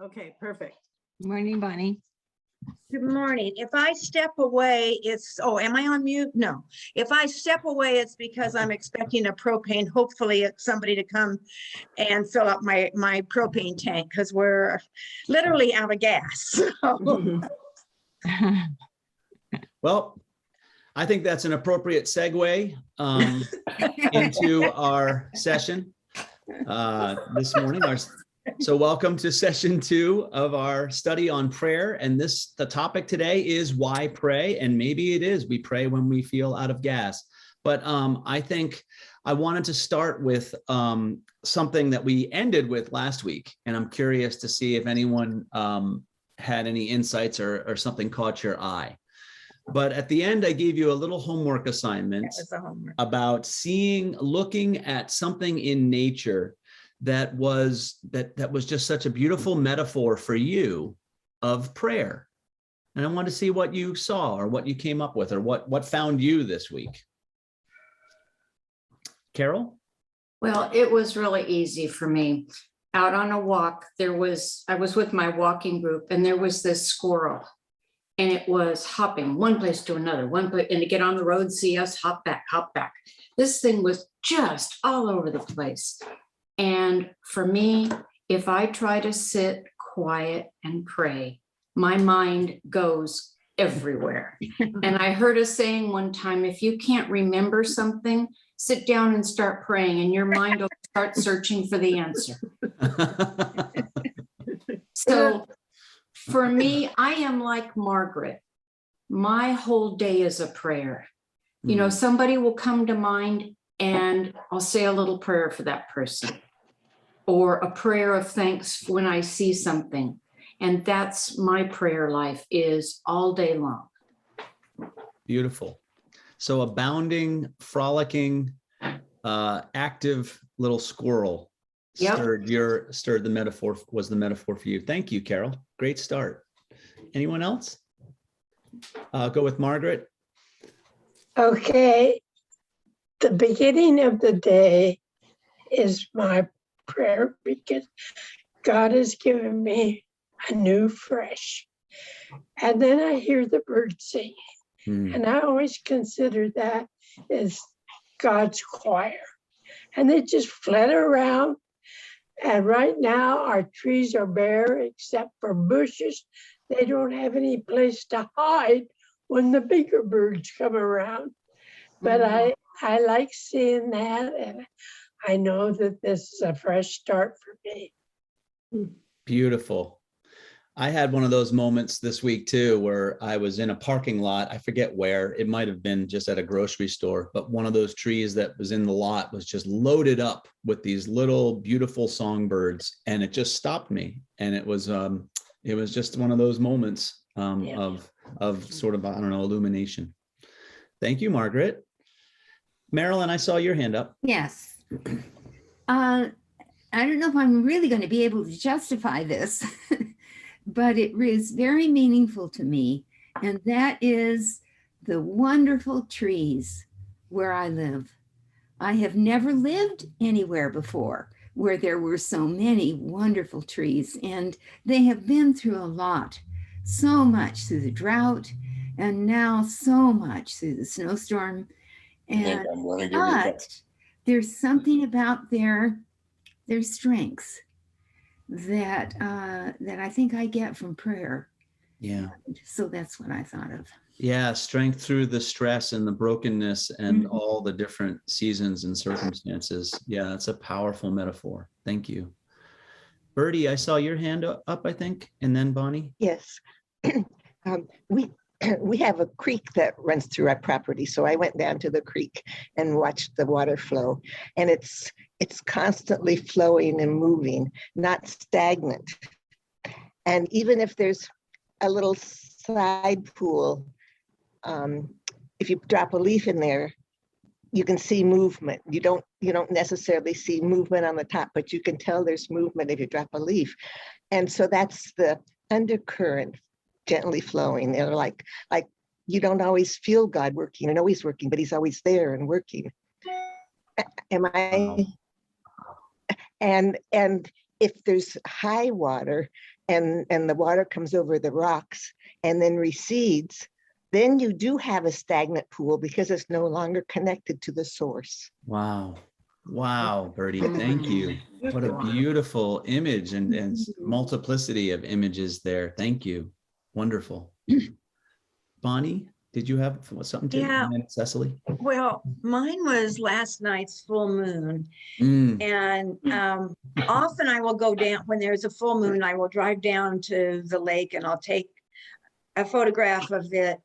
Okay, perfect. Morning, Bonnie. Good morning. If I step away, am I on mute? No. If I step away, it's because I'm expecting a propane, hopefully somebody to come and fill up my propane tank because we're literally out of gas. So, Well, I think that's an appropriate segue into our session this morning. So welcome to session 2 of our study on prayer. And the topic today is why pray? And maybe it is we pray when we feel out of gas. But I think I wanted to start with something that we ended with last week. And I'm curious to see if anyone had any insights or something caught your eye. But at the end, I gave you a little homework assignment about looking at something in nature that was just such a beautiful metaphor for you of prayer. And I want to see what you saw or what you came up with or what found you this week. Carol? Well, it was really easy for me. Out on a walk, I was with my walking group, and there was this squirrel, and it was hopping one place to another, and to get on the road, see us, hop back, hop back. This thing was just all over the place. And for me, if I try to sit quiet and pray, my mind goes everywhere. And I heard a saying one time, if you can't remember something, sit down and start praying, and your mind will start searching for the answer. So for me, I am like Margaret. My whole day is a prayer. You know, somebody will come to mind and I'll say a little prayer for that person, or a prayer of thanks when I see something. And that's my prayer life, is all day long. Beautiful. So a bounding, frolicking, active little squirrel stirred the metaphor, was the metaphor for you. Thank you, Carol. Great start. Anyone else? Go with Margaret. Okay. The beginning of the day is my prayer because God has given me a new fresh. And then I hear the birds singing. And I always consider that as God's choir. And they just flutter around. And right now our trees are bare except for bushes. They don't have any place to hide when the bigger birds come around. But I like seeing that, and I know that this is a fresh start for me. Beautiful. I had one of those moments this week too, where I was in a parking lot. I forget where. It might have been just at a grocery store, but one of those trees that was in the lot was just loaded up with these little beautiful songbirds, and it just stopped me. And it was just one of those moments of sort of, I don't know, illumination. Thank you, Margaret. Marilyn, I saw your hand up. Yes. I don't know if I'm really going to be able to justify this, but it is very meaningful to me. And that is the wonderful trees where I live. I have never lived anywhere before where there were so many wonderful trees, and they have been through a lot, so much through the drought, and now so much through the snowstorm. And but there's something about their strengths that I think I get from prayer. Yeah. So that's what I thought of. Yeah, strength through the stress and the brokenness and all the different seasons and circumstances. Yeah, that's a powerful metaphor. Thank you. Bertie, I saw your hand up, I think, and then Bonnie. Yes. We have a creek that runs through our property. So I went down to the creek and watched the water flow. And it's constantly flowing and moving, not stagnant. And even if there's a little side pool, if you drop a leaf in there, you can see movement. You don't necessarily see movement on the top, but you can tell there's movement if you drop a leaf. And so that's the undercurrent, gently flowing. They're like you don't always feel God working. I know he's working, but he's always there and working. Am I? And if there's high water, and the water comes over the rocks and then recedes, then you do have a stagnant pool because it's no longer connected to the source. Wow. Wow, Bertie, thank you. What a beautiful image and multiplicity of images there. Thank you. Wonderful. Bonnie, did you have something to Yeah. add, Cecily? Well, mine was last night's full moon. Mm, And often I will go down when there's a full moon, I will drive down to the lake and I'll take a photograph of it,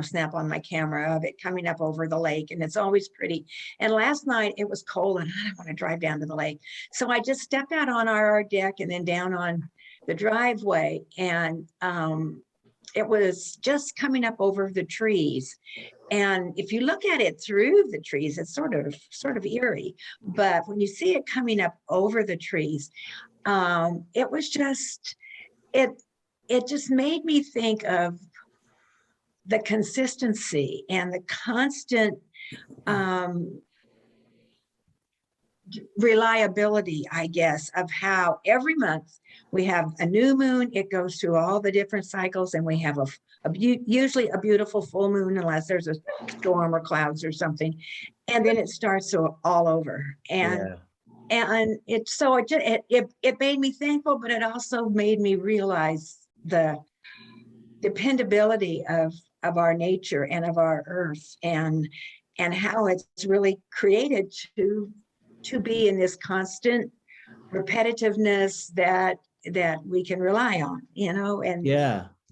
snap on my camera of it coming up over the lake, and it's always pretty. And last night it was cold and I don't want to drive down to the lake. So I just stepped out on our deck and then down on the driveway, and it was just coming up over the trees. And if you look at it through the trees, it's sort of eerie. But when you see it coming up over the trees, it was just, it just made me think of the consistency and the constant reliability, I guess, of how every month we have a new moon. It goes through all the different cycles, and we have usually a beautiful full moon, unless there's a storm or clouds or something, and then it starts all over. And it made me thankful, but it also made me realize the dependability of our nature and of our earth, and how it's really created to be in this constant repetitiveness that we can rely on, and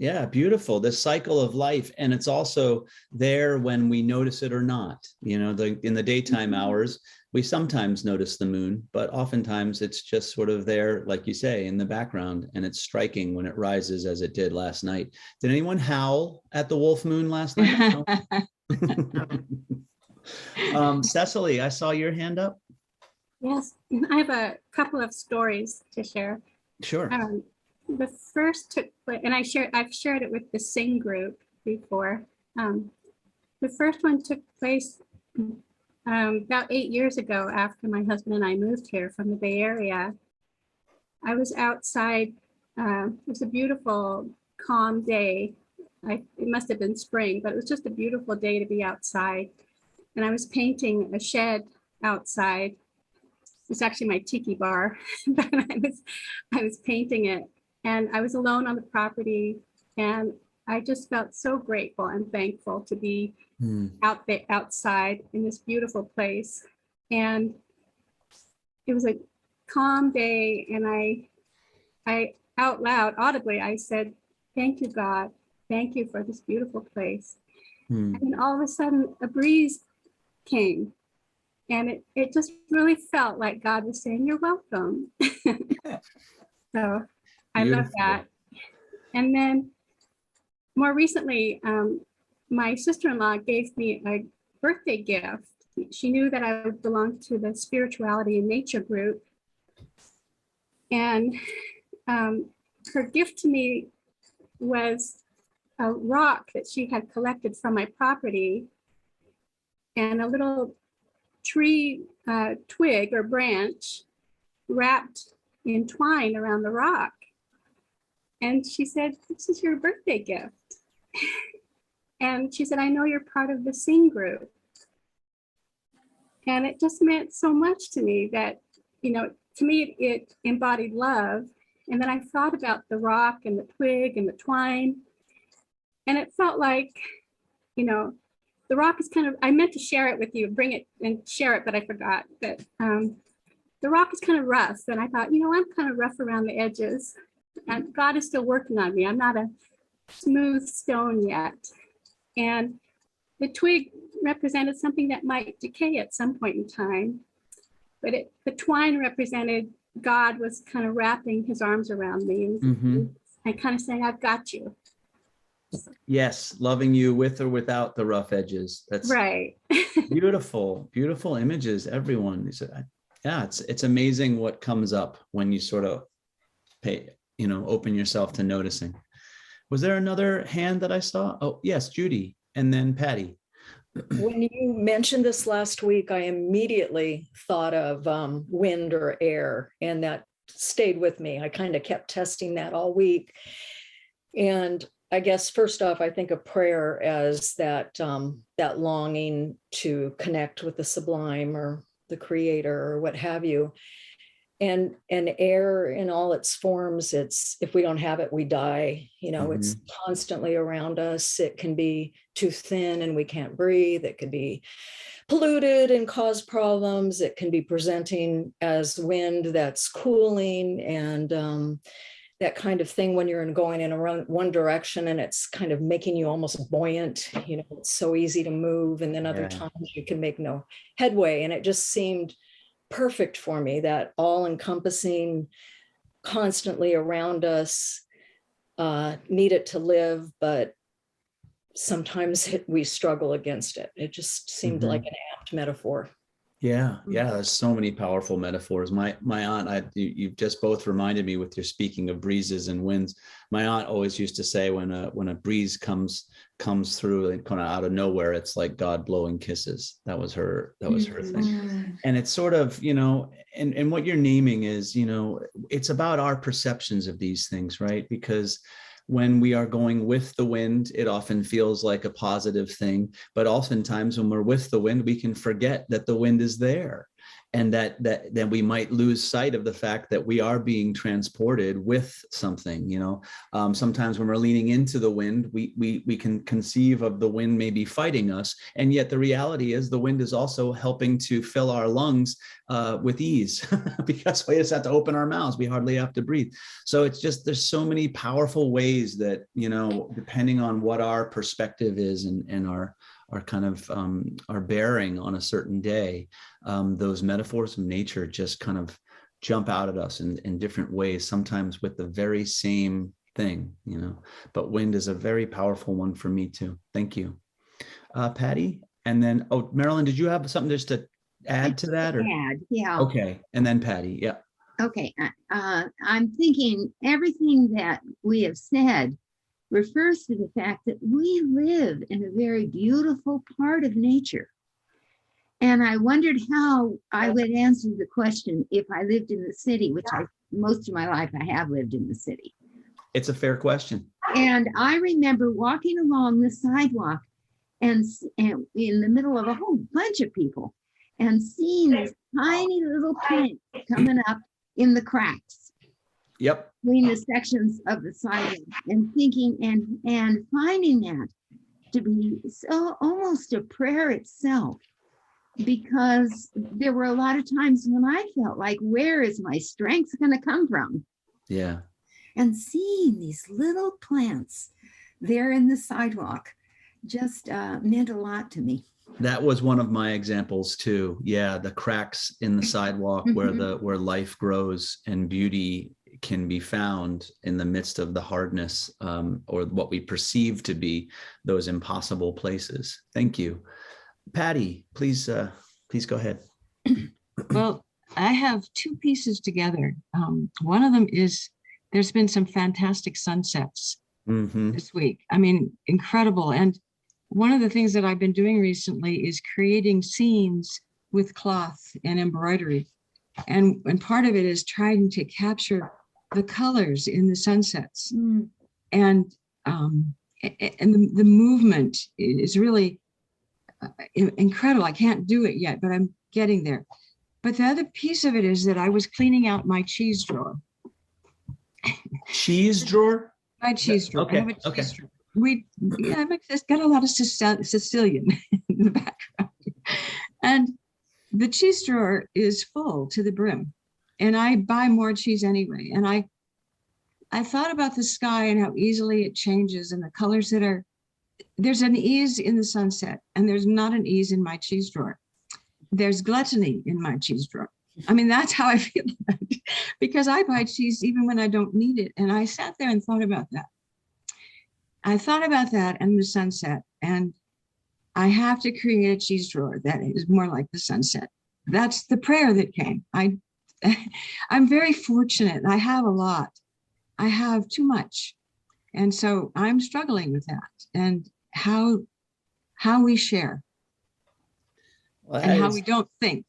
yeah, beautiful. The cycle of life. And it's also there when we notice it or not. In the daytime hours, we sometimes notice the moon, but oftentimes it's just sort of there, like you say, in the background, and it's striking when it rises as it did last night. Did anyone howl at the wolf moon last night? Cecily, I saw your hand up. Yes, I have a couple of stories to share. Sure. The first took place, and I've shared it with the Sing group before. The first one took place about 8 years ago, after my husband and I moved here from the Bay Area. I was outside. It was a beautiful, calm day. It must have been spring, but it was just a beautiful day to be outside. And I was painting a shed outside. It's actually my tiki bar, but I was painting it, and I was alone on the property, and I just felt so grateful and thankful to be out there outside in this beautiful place. And it was a calm day, and I out loud, audibly, I said, "Thank you, God. Thank you for this beautiful place." And then all of a sudden, a breeze came. And it just really felt like God was saying, "You're welcome." So I love that. And then more recently, my sister-in-law gave me a birthday gift. She knew that I would belong to the Spirituality and Nature group. And her gift to me was a rock that she had collected from my property, and a little tree twig or branch wrapped in twine around the rock. And she said, "This is your birthday gift." And she said, "I know you're part of the Sing group." And it just meant so much to me that, to me, it embodied love. And then I thought about the rock and the twig and the twine. And it felt like, the rock is kind of, I meant to share it with you, bring it and share it, but I forgot that the rock is kind of rough. And I thought, I'm kind of rough around the edges, and God is still working on me. I'm not a smooth stone yet. And the twig represented something that might decay at some point in time, but the twine represented God was kind of wrapping his arms around me and kind of saying, "I've got you." Yes, loving you with or without the rough edges. That's right. Beautiful, beautiful images, everyone. It's amazing what comes up when you sort of open yourself to noticing. Was there another hand that I saw? Oh, yes, Judy, and then Patty. When you mentioned this last week, I immediately thought of wind or air, and that stayed with me. I kind of kept testing that all week. And I guess first off, I think of prayer as that that longing to connect with the sublime or the creator or what have you. And air in all its forms, it's, if we don't have it, we die. You know, it's constantly around us. It can be too thin and we can't breathe. It could be polluted and cause problems. It can be presenting as wind that's cooling and that kind of thing when you're going in one direction and it's kind of making you almost buoyant. You know, it's so easy to move, and then other times you can make no headway. And it just seemed perfect for me, that all-encompassing, constantly around us, need it to live, but sometimes we struggle against it. It just seemed like an apt metaphor. Yeah, there's so many powerful metaphors. My aunt, you've just both reminded me with your speaking of breezes and winds. My aunt always used to say when a breeze comes through and kind of out of nowhere, it's like God blowing kisses. That was her thing. And it's sort of, you know, and what you're naming is, you know, it's about our perceptions of these things, right? Because when we are going with the wind, it often feels like a positive thing. But oftentimes when we're with the wind, we can forget that the wind is there, and that we might lose sight of the fact that we are being transported with something. You know, sometimes when we're leaning into the wind, we can conceive of the wind maybe fighting us, and yet the reality is the wind is also helping to fill our lungs with ease because we just have to open our mouths. We hardly have to breathe. So it's just, there's so many powerful ways that, you know, depending on what our perspective is and our kind of our bearing on a certain day, those metaphors of nature just kind of jump out at us in different ways, sometimes with the very same thing, you know. But wind is a very powerful one for me too. Thank you. Patty, and then, oh, Marilyn, did you have something just to add to that? Or? Yeah. Okay, and then Patty, yeah. Okay, I'm thinking everything that we have said refers to the fact that we live in a very beautiful part of nature. And I wondered how I would answer the question if I lived in the city, which most of my life I have lived in the city. It's a fair question. And I remember walking along the sidewalk and in the middle of a whole bunch of people and seeing this tiny little plants coming up in the cracks. Yep. Between the sections of the sidewalk, and thinking and finding that to be so almost a prayer itself, because there were a lot of times when I felt like, where is my strength going to come from? Yeah. And seeing these little plants there in the sidewalk just meant a lot to me. That was one of my examples too. Yeah, the cracks in the sidewalk where life grows and beauty can be found in the midst of the hardness, or what we perceive to be those impossible places. Thank you. Patty, please go ahead. Well, I have two pieces together. One of them is there's been some fantastic sunsets this week. I mean, incredible. And one of the things that I've been doing recently is creating scenes with cloth and embroidery. And part of it is trying to capture the colors in the sunsets. And the movement is really incredible. I can't do it yet, but I'm getting there. But the other piece of it is that I was cleaning out my cheese drawer. Cheese drawer? My cheese drawer. Okay. I have a cheese drawer. It's got a lot of Sicilian in the background. And the cheese drawer is full to the brim. And I buy more cheese anyway. And I thought about the sky and how easily it changes and the colors that are, there's an ease in the sunset and there's not an ease in my cheese drawer. There's gluttony in my cheese drawer. I mean, that's how I feel about it, because I buy cheese even when I don't need it. And I sat there and thought about that. I thought about that and the sunset, and I have to create a cheese drawer that is more like the sunset. That's the prayer that came. I'm very fortunate. I have a lot. I have too much. And so I'm struggling with that and how we share and how we don't think.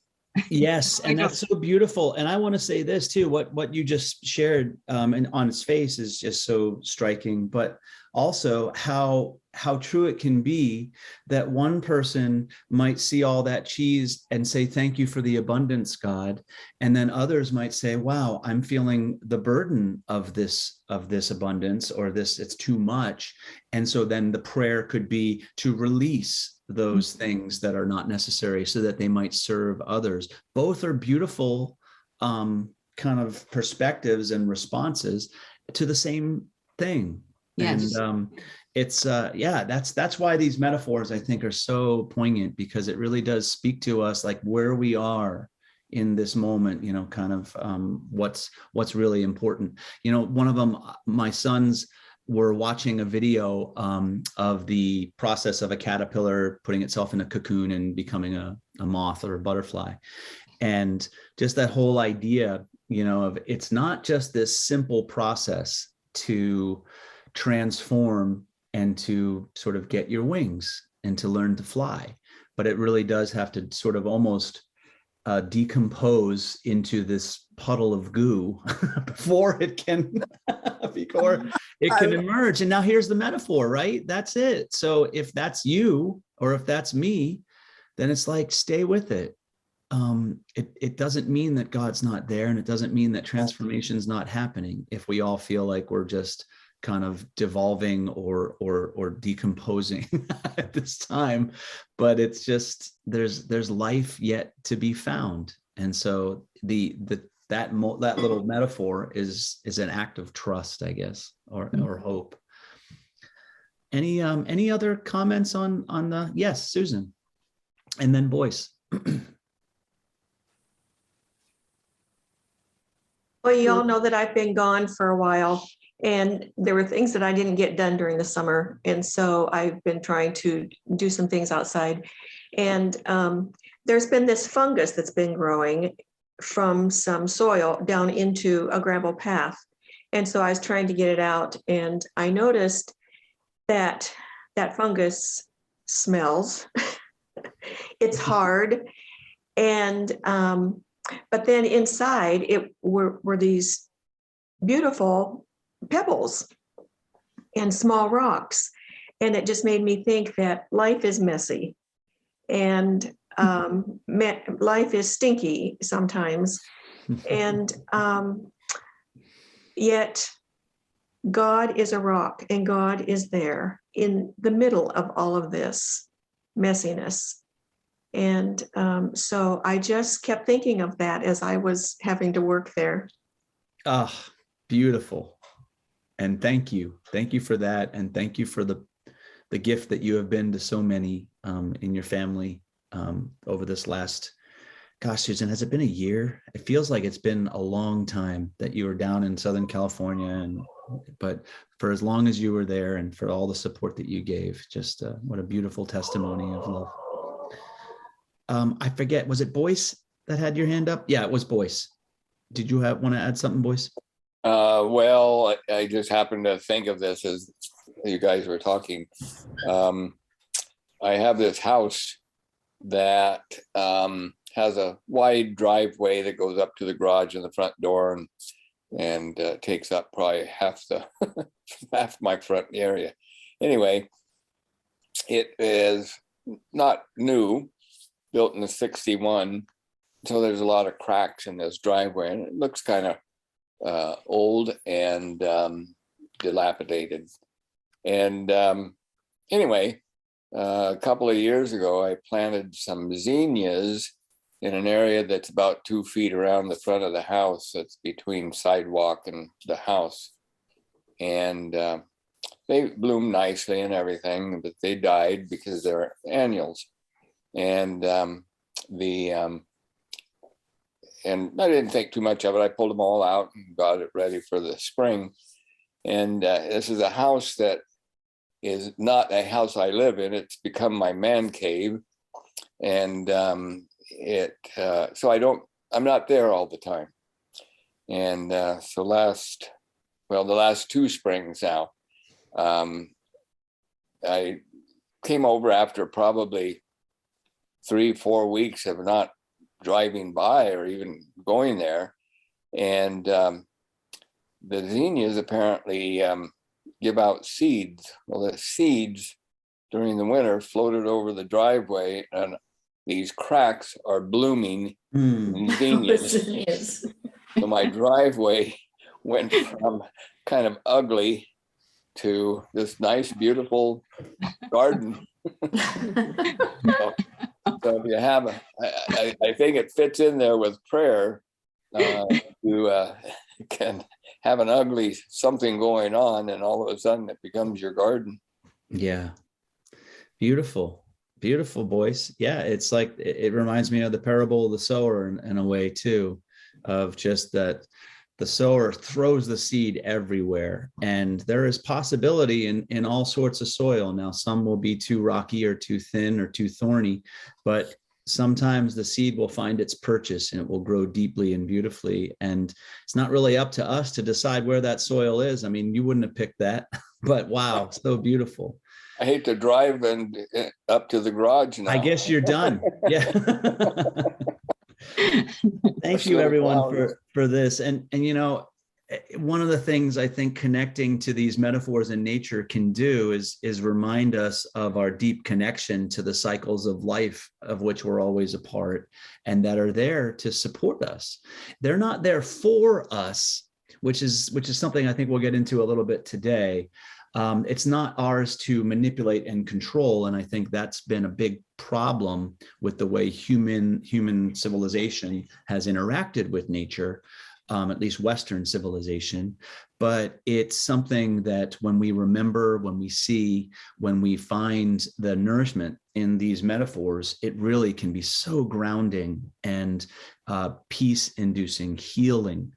Yes, and that's so beautiful. And I want to say this too, what you just shared and on its face is just so striking, but also how true it can be that one person might see all that cheese and say, thank you for the abundance, God. And then others might say, wow, I'm feeling the burden of this abundance, or this, it's too much. And so then the prayer could be to release those things that are not necessary so that they might serve others. Both are beautiful kind of perspectives and responses to the same thing. Yes. And it's yeah, that's why these metaphors I think are so poignant, because it really does speak to us like where we are in this moment, you know, kind of what's really important. You know, one of them, my sons were watching a video of the process of a caterpillar putting itself in a cocoon and becoming a moth or a butterfly. And just that whole idea, you know, of it's not just this simple process to transform and to sort of get your wings and to learn to fly, but it really does have to sort of almost decompose into this puddle of goo before it can emerge. And now here's the metaphor, right? That's it. So if that's you, or if that's me, then it's like, stay with it. It doesn't mean that God's not there, and it doesn't mean that transformation's not happening if we all feel like we're just kind of devolving or decomposing at this time. But it's just, there's life yet to be found. And so that little metaphor is an act of trust, I guess, or hope. Any other comments on the, yes, Susan, and then Boyce. Well, you all know that I've been gone for a while, and there were things that I didn't get done during the summer. And so I've been trying to do some things outside. And there's been this fungus that's been growing from some soil down into a gravel path. And so I was trying to get it out, and I noticed that that fungus smells. It's hard. And but then inside it were these beautiful pebbles and small rocks. And it just made me think that life is messy, and life is stinky sometimes. And yet God is a rock, and God is there in the middle of all of this messiness. And so I just kept thinking of that as I was having to work there. Ah, beautiful. And thank you for that. And thank you for the gift that you have been to so many in your family over this last, gosh, Susan, has it been a year? It feels like it's been a long time that you were down in Southern California, but for as long as you were there, and for all the support that you gave, just what a beautiful testimony of love. I forget, was it Boyce that had your hand up? Yeah, it was Boyce. Did you want to add something, Boyce? Well, I just happened to think of this as you guys were talking. I have this house that has a wide driveway that goes up to the garage and the front door, and takes up probably half my front area. Anyway, it is not new, built in the 61. So there's a lot of cracks in this driveway, and it looks kind of old and dilapidated. And anyway, a couple of years ago, I planted some zinnias in an area that's about 2 feet around the front of the house. That's between sidewalk and the house. And they bloomed nicely and everything, but they died because they're annuals. And and I didn't think too much of it. I pulled them all out and got it ready for the spring. And this is a house that is not a house I live in. It's become my man cave. And so I'm not there all the time. And so the last 2 springs now, I came over after probably 3-4 weeks of not driving by or even going there. And the zinnias apparently give out seeds. Well, the seeds during the winter floated over the driveway, and these cracks are blooming in zinnias. So my driveway went from kind of ugly to this nice, beautiful garden. So if you have I think it fits in there with prayer. You can have an ugly something going on, and all of a sudden it becomes your garden. Yeah. Beautiful. Beautiful, boys. Yeah, it's like it reminds me of the parable of the sower in a way too, of just that the sower throws the seed everywhere, and there is possibility in all sorts of soil. Now, some will be too rocky or too thin or too thorny, but sometimes the seed will find its purchase and it will grow deeply and beautifully. And it's not really up to us to decide where that soil is. I mean, you wouldn't have picked that, but wow, so beautiful. I hate to drive and up to the garage now. I guess you're done. Yeah. Thank you, everyone, for this. And you know, one of the things I think connecting to these metaphors in nature can do is remind us of our deep connection to the cycles of life of which we're always a part, and that are there to support us. They're not there for us, which is something I think we'll get into a little bit today. It's not ours to manipulate and control. And I think that's been a big problem with the way human civilization has interacted with nature, at least Western civilization. But it's something that when we remember, when we see, when we find the nourishment in these metaphors, it really can be so grounding and peace-inducing, healing,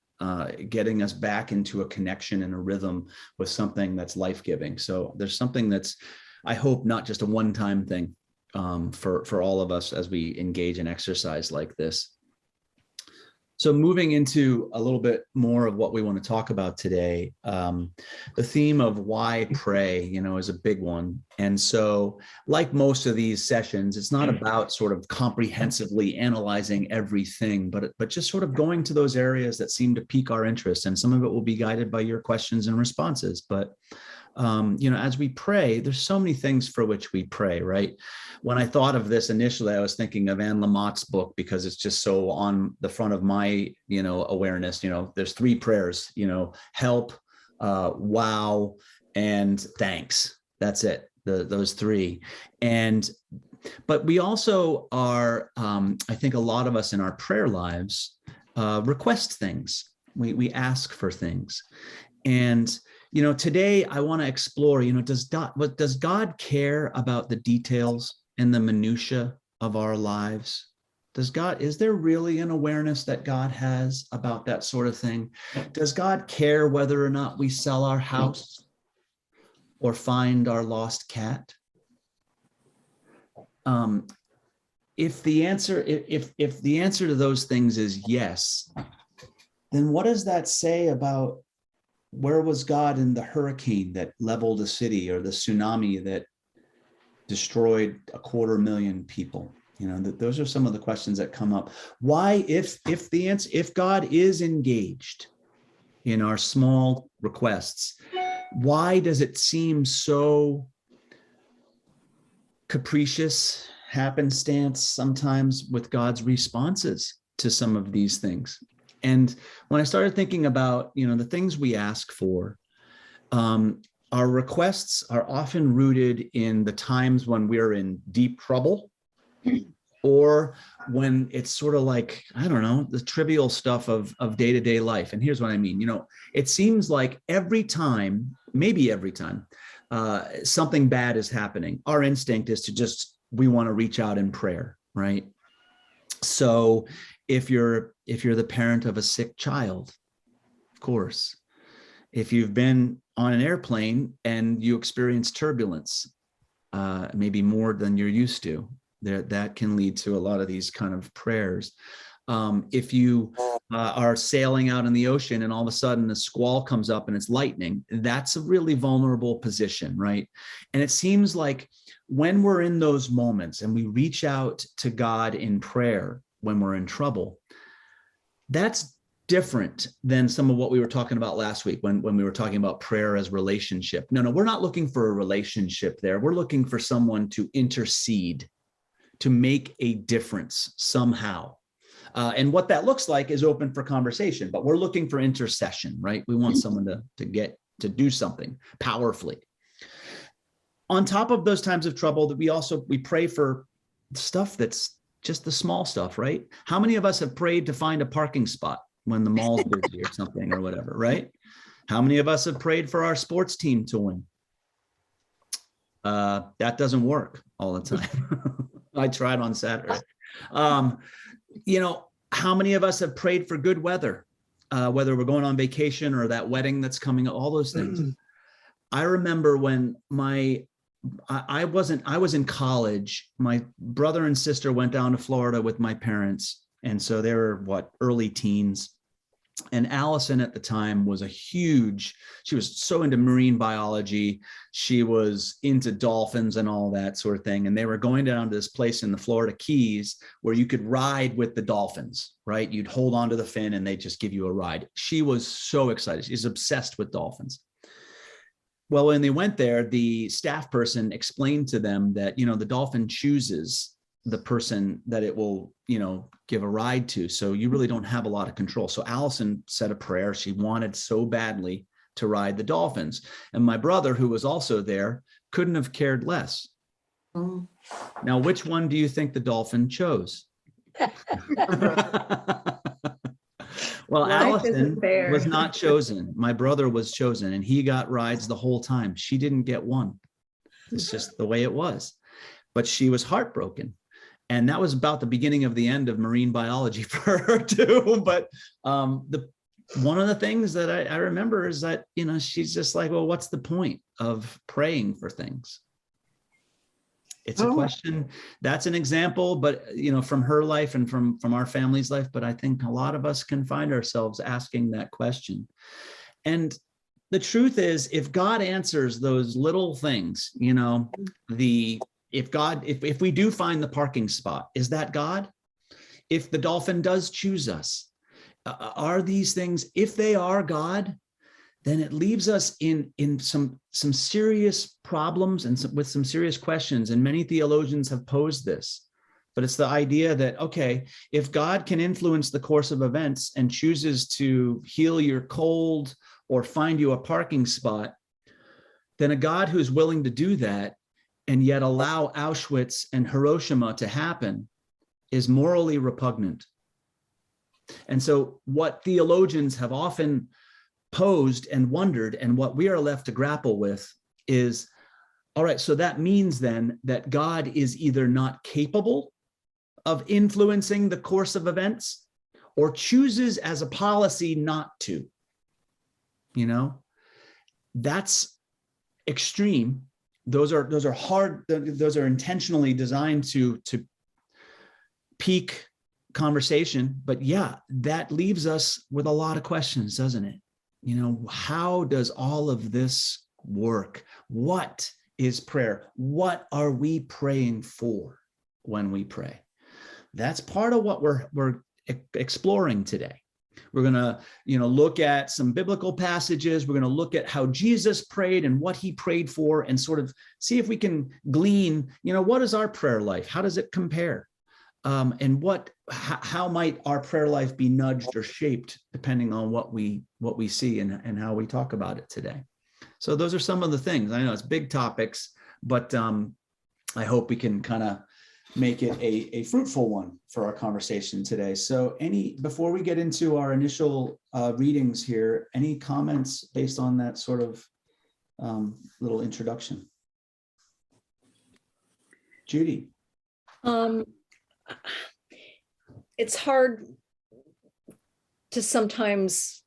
getting us back into a connection and a rhythm with something that's life-giving. So there's something that's, I hope, not just a one-time thing for all of us as we engage in exercise like this. So moving into a little bit more of what we want to talk about today, the theme of why pray, is a big one. And so like most of these sessions, it's not about sort of comprehensively analyzing everything, but just sort of going to those areas that seem to pique our interest. And some of it will be guided by your questions and responses. But as we pray, there's so many things for which we pray, right? When I thought of this initially, I was thinking of Anne Lamott's book, because it's just so on the front of my, awareness. There's three prayers, help, wow, and thanks. That's it, those three. But we also are, I think a lot of us in our prayer lives request things. We ask for things. And today I want to explore, does God care about the details and the minutia of our lives? Is there really an awareness that God has about that sort of thing? Does God care whether or not we sell our house or find our lost cat? If the answer to those things is yes, then what does that say about where was God in the hurricane that leveled a city, or the tsunami that destroyed 250,000 people? Those are some of the questions that come up. Why, if God is engaged in our small requests, why does it seem so capricious, happenstance sometimes with God's responses to some of these things? And when I started thinking about, the things we ask for, our requests are often rooted in the times when we're in deep trouble, or when it's sort of like, I don't know, the trivial stuff of day-to-day life. And here's what I mean. It seems like maybe every time something bad is happening, our instinct is to we want to reach out in prayer, right? So if you're the parent of a sick child, of course. If you've been on an airplane and you experience turbulence, maybe more than you're used to, that can lead to a lot of these kind of prayers. If you are sailing out in the ocean and all of a sudden a squall comes up and it's lightning, that's a really vulnerable position, right? And it seems like when we're in those moments and we reach out to God in prayer, when we're in trouble. That's different than some of what we were talking about last week when we were talking about prayer as relationship. No, we're not looking for a relationship there. We're looking for someone to intercede, to make a difference somehow. And what that looks like is open for conversation, but we're looking for intercession, right? We want someone to do something powerfully. On top of those times of trouble, that we pray for stuff that's just the small stuff, right? How many of us have prayed to find a parking spot when the mall's busy or something or whatever, right? How many of us have prayed for our sports team to win? That doesn't work all the time. I tried on Saturday. How many of us have prayed for good weather, whether we're going on vacation or that wedding that's coming up, all those things. I remember when I was in college, my brother and sister went down to Florida with my parents. And so they were early teens. And Allison at the time she was so into marine biology. She was into dolphins and all that sort of thing. And they were going down to this place in the Florida Keys where you could ride with the dolphins, right? You'd hold onto the fin and they just give you a ride. She was so excited. She's obsessed with dolphins. Well, when they went there, the staff person explained to them that, the dolphin chooses the person that it will, give a ride to. So you really don't have a lot of control. So Allison said a prayer. She wanted so badly to ride the dolphins. And my brother, who was also there, couldn't have cared less. Oh. Now, which one do you think the dolphin chose? Well, Allison was not chosen. My brother was chosen, and he got rides the whole time. She didn't get one. It's just the way it was. But she was heartbroken. And that was about the beginning of the end of marine biology for her too. But one of the things that I remember is that, she's just like, well, what's the point of praying for things? It's a question. That's an example, but from her life and from our family's life. But I think a lot of us can find ourselves asking that question. And the truth is, if God answers those little things, if we do find the parking spot, is that God? If the dolphin does choose us, are these things, if they are God, then it leaves us in some serious problems and with some serious questions. And many theologians have posed this, but it's the idea that, okay, if God can influence the course of events and chooses to heal your cold or find you a parking spot, then a God who's willing to do that and yet allow Auschwitz and Hiroshima to happen is morally repugnant. And so what theologians have often posed and wondered, and what we are left to grapple with is, all right, so that means then that God is either not capable of influencing the course of events or chooses as a policy not to. That's extreme. Those are hard. Those are intentionally designed to pique conversation. But yeah, that leaves us with a lot of questions, doesn't it? How does all of this work? What is prayer? What are we praying for when we pray? That's part of what we're exploring today. We're going to, look at some biblical passages. We're going to look at how Jesus prayed and what he prayed for, and sort of see if we can glean, what is our prayer life? How does it compare? And how might our prayer life be nudged or shaped depending on what we see and how we talk about it today? So those are some of the things. I know it's big topics, but I hope we can kind of make it a fruitful one for our conversation today. So before we get into our initial readings here, any comments based on that sort of little introduction? Judy. It's hard to sometimes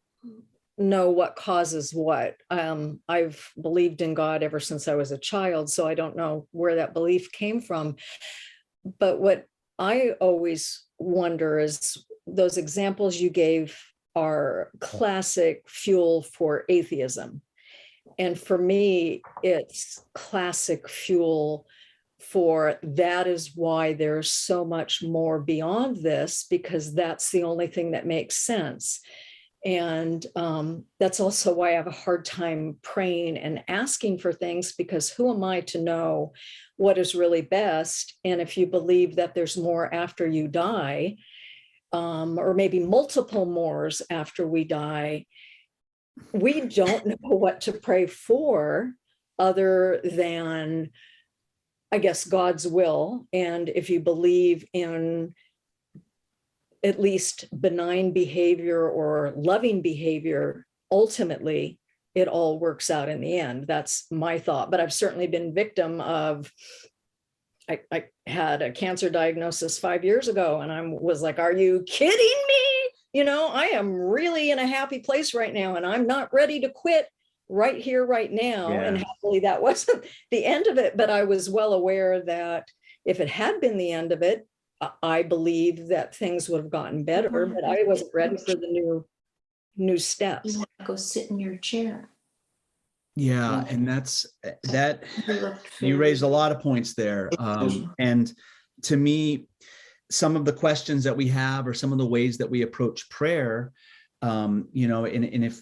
know what causes what. I've believed in God ever since I was a child, so I don't know where that belief came from. But what I always wonder is those examples you gave are classic fuel for atheism. And for me, it's classic fuel for that is why there's so much more beyond this, because that's the only thing that makes sense. And that's also why I have a hard time praying and asking for things, because who am I to know what is really best? And if you believe that there's more after you die, or maybe multiple mores after we die, we don't know what to pray for other than, I guess, God's will. And if you believe in at least benign behavior or loving behavior, ultimately it all works out in the end. That's my thought. But I've certainly been victim of, I had a cancer diagnosis 5 years ago, and I was like, are you kidding me? You know, I am really in a happy place right now, and I'm not ready to quit right here, right now. Yeah. And happily that wasn't the end of it, but I was well aware that if it had been the end of it, I believe that things would have gotten better, but I wasn't ready for the new steps. You want to go sit in your chair. Yeah, and that's that. You raised a lot of points there. And to me, some of the questions that we have, or some of the ways that we approach prayer, you know, and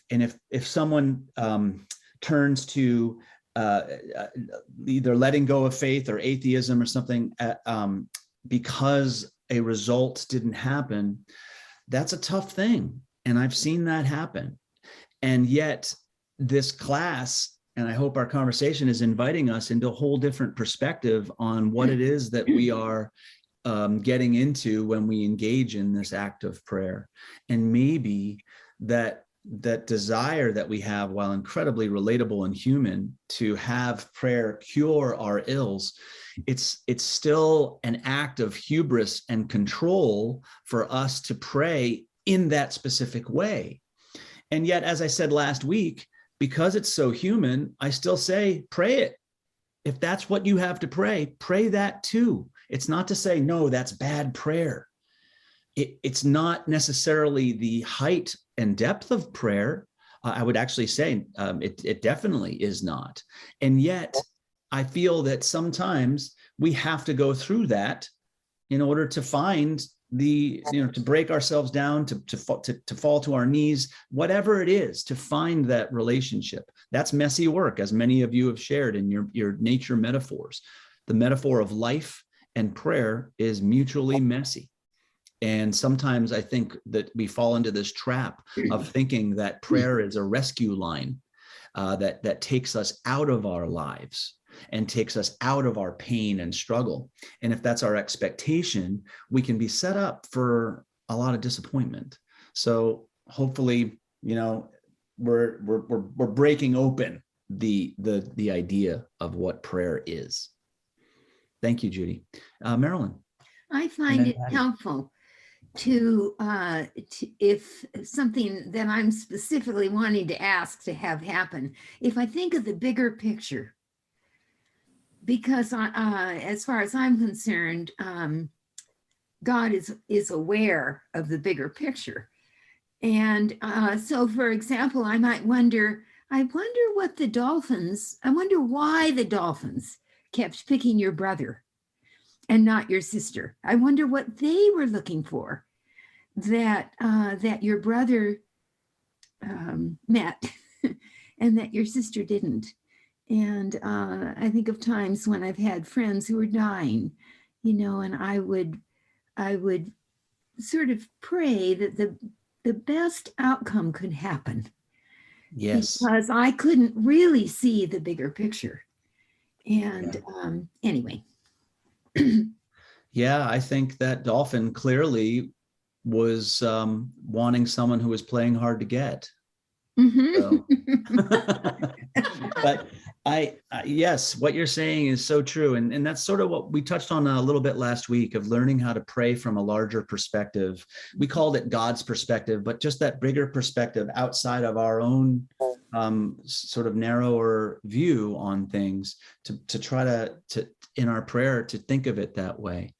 if someone turns to either letting go of faith or atheism or something, because a result didn't happen, that's a tough thing. And I've seen that happen. And yet this class, and I hope our conversation, is inviting us into a whole different perspective on what it is that we are getting into when we engage in this act of prayer. And maybe that desire that we have, while incredibly relatable and human, to have prayer cure our ills, it's still an act of hubris and control for us to pray in that specific way. And yet, as I said last week, because it's so human, I still say, pray it. If that's what you have to pray, pray that too. It's not to say, no, that's bad prayer. It's not necessarily the height and depth of prayer. I would actually say it definitely is not. And yet, I feel that sometimes we have to go through that in order to find to break ourselves down, to fall to our knees, whatever it is, to find that relationship. That's messy work, as many of you have shared in your nature metaphors. The metaphor of life and prayer is mutually messy. And sometimes I think that we fall into this trap of thinking that prayer is a rescue line that takes us out of our lives and takes us out of our pain and struggle. And if that's our expectation, we can be set up for a lot of disappointment. So hopefully, you know, we're breaking open the idea of what prayer is. Thank you, Judy. Marilyn. I find it helpful to if something that I'm specifically wanting to ask to have happen, if I think of the bigger picture, because as far as I'm concerned, God is aware of the bigger picture. And so, for example, I might wonder, I wonder why the dolphins kept picking your brother and not your sister. I wonder what they were looking for that your brother met and that your sister didn't. And I think of times when I've had friends who were dying, you know, and I would sort of pray that the best outcome could happen. Yes. Because I couldn't really see the bigger picture. And anyway. Yeah, I think that dolphin clearly was wanting someone who was playing hard to get. So. But yes, what you're saying is so true. And that's sort of what we touched on a little bit last week, of learning how to pray from a larger perspective. We called it God's perspective, but just that bigger perspective outside of our own sort of narrower view on things, to try to in our prayer, to think of it that way.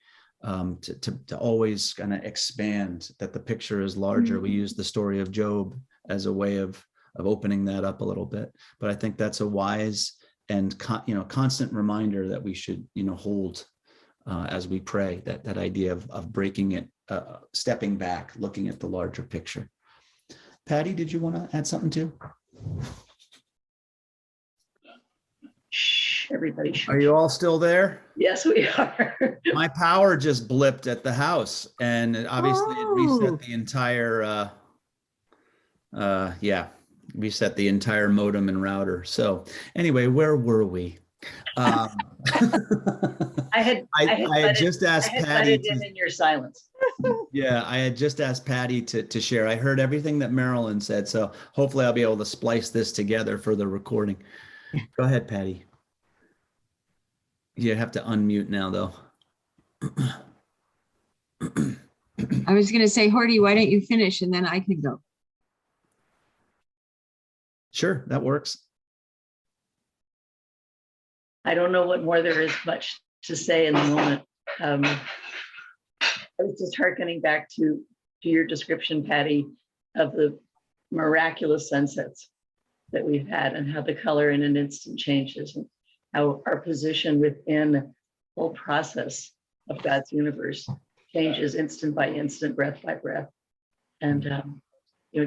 To always kind of expand that the picture is larger. We use the story of Job as a way of opening that up a little bit. But I think that's a wise and constant reminder that we should, hold as we pray, that idea of breaking it, stepping back, looking at the larger picture. Patty, did you want to add something too? Shh, everybody. Shh. Are you all still there? Yes, we are. My power just blipped at the house, and obviously it reset the entire, reset the entire modem and router. So anyway, where were we? I had just asked Patty in your silence. Yeah, I had just asked Patty to share. I heard everything that Marilyn said, so hopefully I'll be able to splice this together for the recording. Go ahead, Patty. You have to unmute now, though. I was going to say, Horty, why don't you finish and then I can go. Sure, that works. I don't know what more there is much to say in the moment. I was just hearkening back to your description, Patty, of the miraculous sunsets that we've had and how the color in an instant changes and how our position within the whole process of God's universe changes instant by instant, breath by breath. And,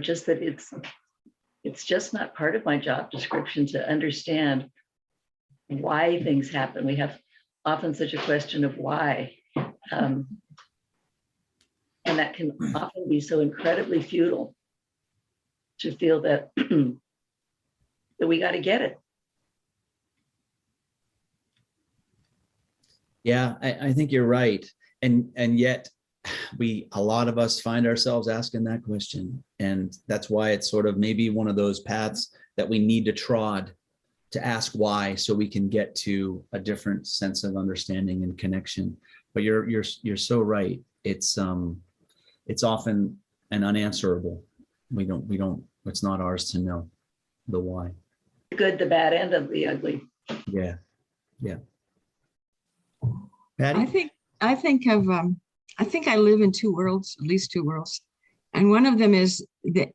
just that it's just not part of my job description to understand why things happen. We have often such a question of why. And that can often be so incredibly futile to feel that, that we got to get it. Yeah, I think you're right. And yet a lot of us find ourselves asking that question. And that's why it's sort of maybe one of those paths that we need to trod to ask why, so we can get to a different sense of understanding and connection. But you're so right. It's often an unanswerable. It's not ours to know the why. The good, the bad, and of the ugly. Yeah. Patty? I think I live in two worlds, at least two worlds. And one of them is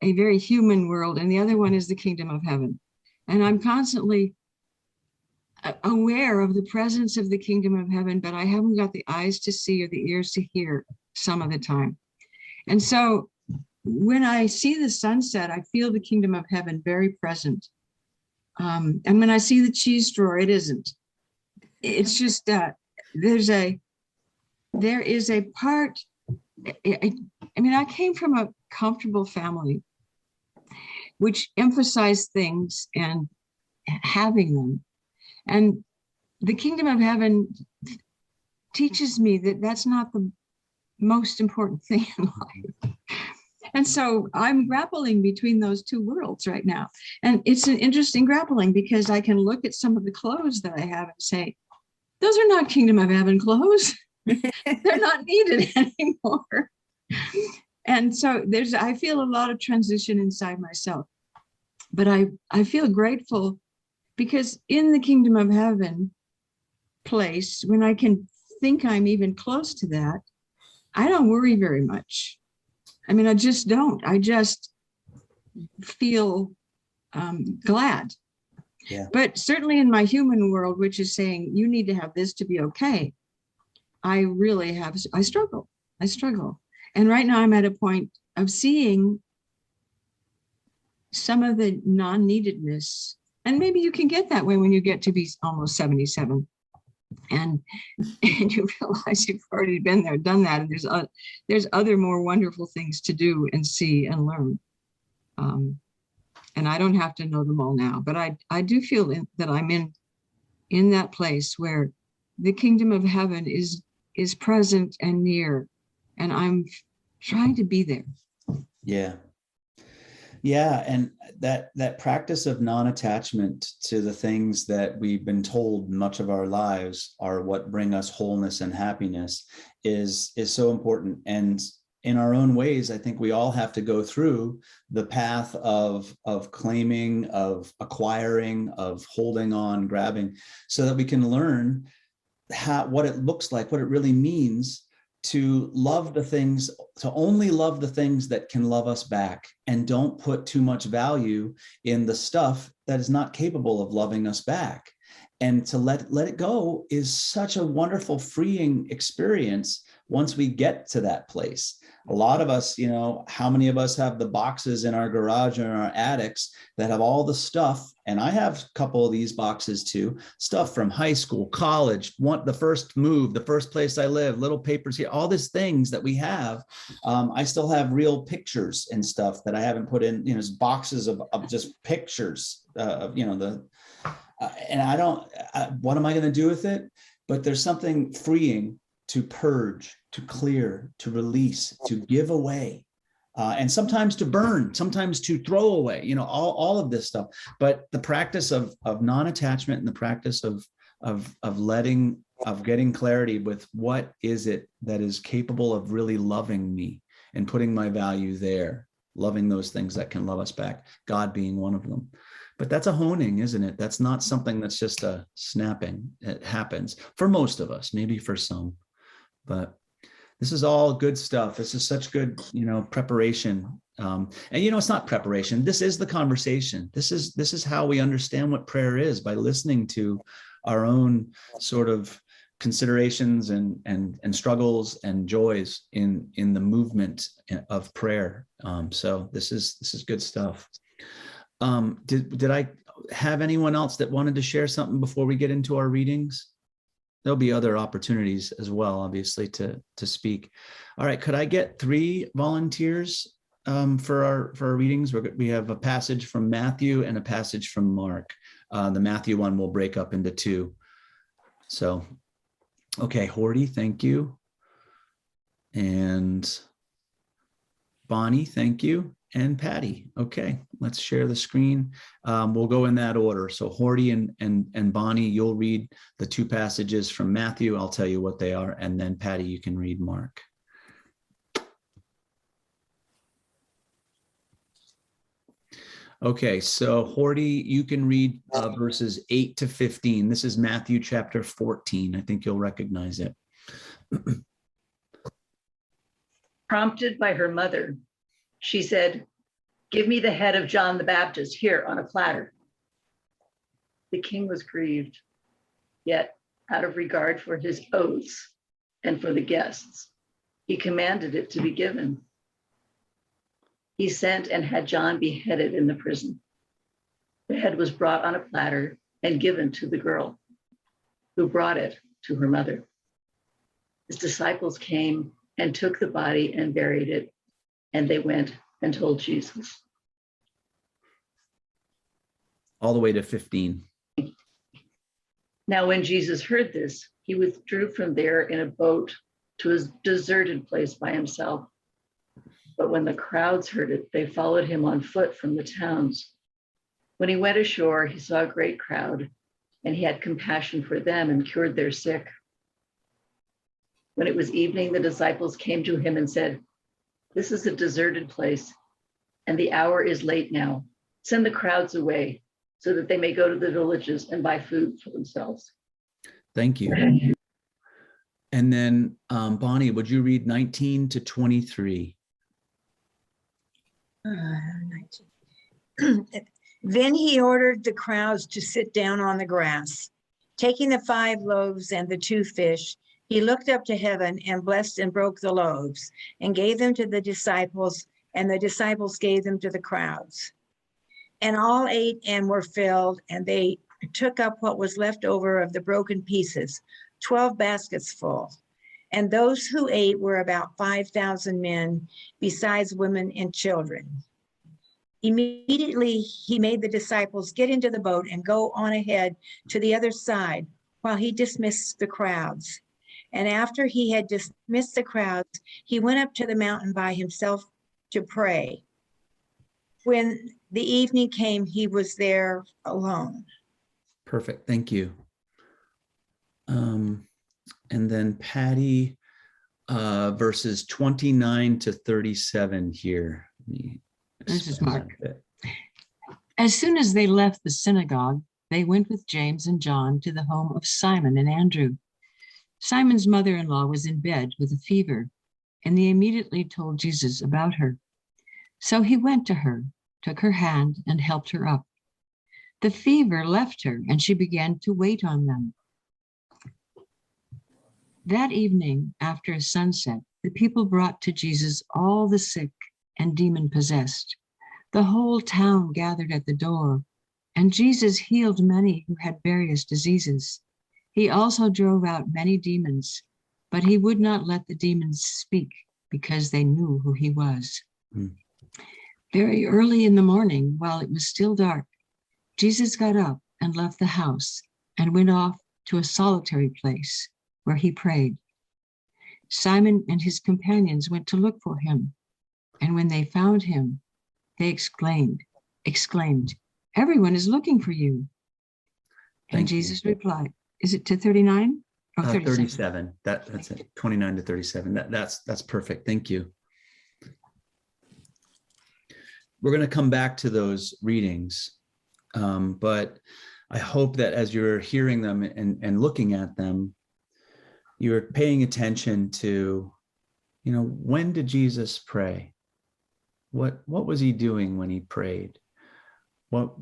a very human world, and the other one is the kingdom of heaven. And I'm constantly aware of the presence of the kingdom of heaven, but I haven't got the eyes to see or the ears to hear some of the time. And so when I see the sunset, I feel the kingdom of heaven very present. And when I see the cheese drawer, it isn't. It's just that there is a part. I came from a comfortable family, which emphasized things and having them. And the kingdom of heaven teaches me that that's not the most important thing in life. And so I'm grappling between those two worlds right now. And it's an interesting grappling because I can look at some of the clothes that I have and say, those are not kingdom of heaven clothes. They're not needed anymore. And so I feel a lot of transition inside myself. But I feel grateful because in the kingdom of heaven place, when I can think I'm even close to that, I don't worry very much. I just don't. I just feel glad. Yeah. But certainly in my human world, which is saying you need to have this to be okay, I struggle. And right now I'm at a point of seeing some of the non-neededness. And maybe you can get that way when you get to be almost 77. And you realize you've already been there, done that, and there's other more wonderful things to do and see and learn. And I don't have to know them all now, but I do feel that I'm in that place where the kingdom of heaven is present and near, and I'm trying to be there. Yeah, and that practice of non-attachment to the things that we've been told much of our lives are what bring us wholeness and happiness is so important. And in our own ways, I think we all have to go through the path of claiming, of acquiring, of holding on, grabbing, so that we can learn what it looks like, what it really means to love the things, to only love the things that can love us back, and don't put too much value in the stuff that is not capable of loving us back. And to let it go is such a wonderful, freeing experience once we get to that place. A lot of us, how many of us have the boxes in our garage or in our attics that have all the stuff? And I have a couple of these boxes too, stuff from high school, college, the first move, the first place I live, little papers here, all these things that we have. I still have real pictures and stuff that I haven't put in, boxes of just pictures of, and I don't, what am I going to do with it? But there's something freeing to purge, to clear, to release, to give away, and sometimes to burn, sometimes to throw away, all of this stuff. But the practice of non-attachment and the practice of getting clarity with what is it that is capable of really loving me and putting my value there, loving those things that can love us back, God being one of them. But that's a honing, isn't it? That's not something that's just a snapping. It happens for most of us, maybe for some. But this is all good stuff. This is such good, preparation. And it's not preparation. This is the conversation. This is how we understand what prayer is, by listening to our own sort of considerations and struggles and joys in the movement of prayer. So this is good stuff. Did I have anyone else that wanted to share something before we get into our readings? There'll be other opportunities as well, obviously, to speak. All right, could I get 3 volunteers for our readings? We have a passage from Matthew and a passage from Mark. The Matthew one will break up into 2. So, okay, Horty, thank you. And Bonnie, thank you. And Patty. Okay, let's share the screen. We'll go in that order. So Horty and Bonnie, you'll read the 2 passages from Matthew. I'll tell you what they are. And then Patty, you can read Mark. Okay, so Horty, you can read verses 8 to 15. This is Matthew chapter 14. I think you'll recognize it. Prompted by her mother, she said, "Give me the head of John the Baptist here on a platter." The king was grieved, yet out of regard for his oaths and for the guests, he commanded it to be given. He sent and had John beheaded in the prison. The head was brought on a platter and given to the girl, who brought it to her mother. His disciples came and took the body and buried it, and they went and told Jesus. All the way to 15. Now, when Jesus heard this, he withdrew from there in a boat to a deserted place by himself. But when the crowds heard it, they followed him on foot from the towns. When he went ashore, he saw a great crowd, and he had compassion for them and cured their sick. When it was evening, the disciples came to him and said, "This is a deserted place, and the hour is late now. Send the crowds away so that they may go to the villages and buy food for themselves." Thank you. And then Bonnie, would you read 19 to 23? 19. Then he ordered the crowds to sit down on the grass. Taking the 5 loaves and the 2 fish, he looked up to heaven and blessed and broke the loaves and gave them to the disciples, and the disciples gave them to the crowds. And all ate and were filled, and they took up what was left over of the broken pieces, 12 baskets full. And those who ate were about 5,000 men, besides women and children. Immediately, he made the disciples get into the boat and go on ahead to the other side while he dismissed the crowds. And after he had dismissed the crowds, he went up to the mountain by himself to pray. When the evening came, he was there alone. Perfect. Thank you. And then Patty, verses 29 to 37 here. This is Mark. As soon as they left the synagogue, they went with James and John to the home of Simon and Andrew. Simon's mother-in-law was in bed with a fever, and they immediately told Jesus about her. So he went to her, took her hand, and helped her up. The fever left her, and she began to wait on them. That evening, after sunset, the people brought to Jesus all the sick and demon-possessed. The whole town gathered at the door, and Jesus healed many who had various diseases. He also drove out many demons, but he would not let the demons speak because they knew who he was. Very early in the morning, while it was still dark, Jesus got up and left the house and went off to a solitary place where he prayed. Simon and his companions went to look for him, and when they found him, they exclaimed, "Everyone is looking for you." And Jesus replied, is it to 39? Oh, 37. That's it. 29 to 37. That's perfect. Thank you. We're going to come back to those readings, but I hope that as you're hearing them and looking at them, you're paying attention to, when did Jesus pray? What was he doing when he prayed? What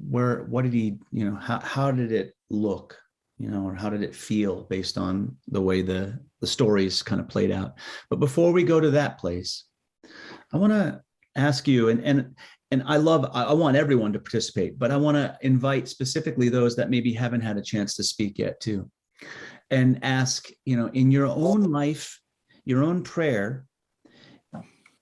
did he, how did it look, or how did it feel based on the way the stories kind of played out? But before we go to that place, I want to ask you, and I want everyone to participate, but I want to invite specifically those that maybe haven't had a chance to speak yet too, and ask, in your own life, your own prayer,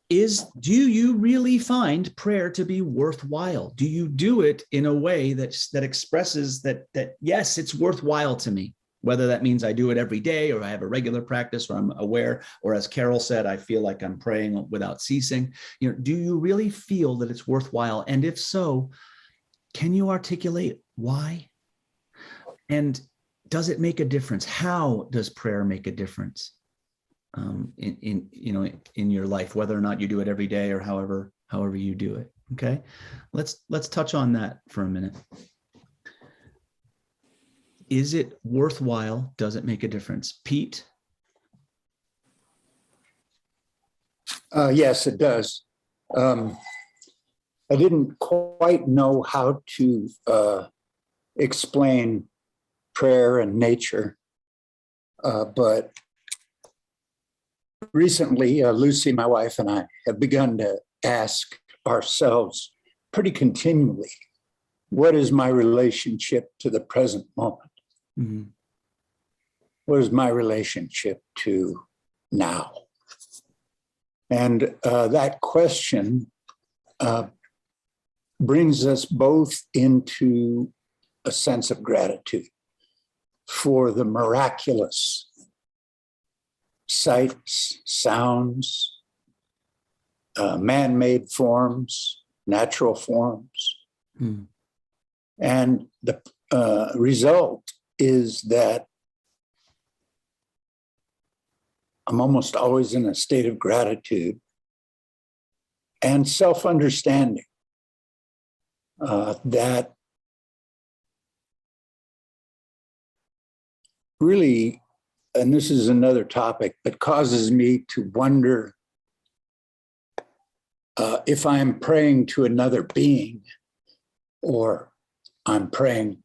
do you really find prayer to be worthwhile? Do you do it in a way that expresses that yes, it's worthwhile to me, whether that means I do it every day, or I have a regular practice, or I'm aware, or as Carol said, I feel like I'm praying without ceasing. Do you really feel that it's worthwhile? And if so, can you articulate why? And does it make a difference? How does prayer make a difference in your life, whether or not you do it every day or however you do it? Okay, let's touch on that for a minute. Is it worthwhile? Does it make a difference? Pete? Yes, it does. I didn't quite know how to explain prayer and nature, but recently, Lucy, my wife, and I have begun to ask ourselves pretty continually, what is my relationship to the present moment? Mm-hmm. What is my relationship to now? And that question brings us both into a sense of gratitude for the miraculous sights, sounds, man-made forms, natural forms. Mm. And the result is that I'm almost always in a state of gratitude and self-understanding that really, and this is another topic, but causes me to wonder if I'm praying to another being or I'm praying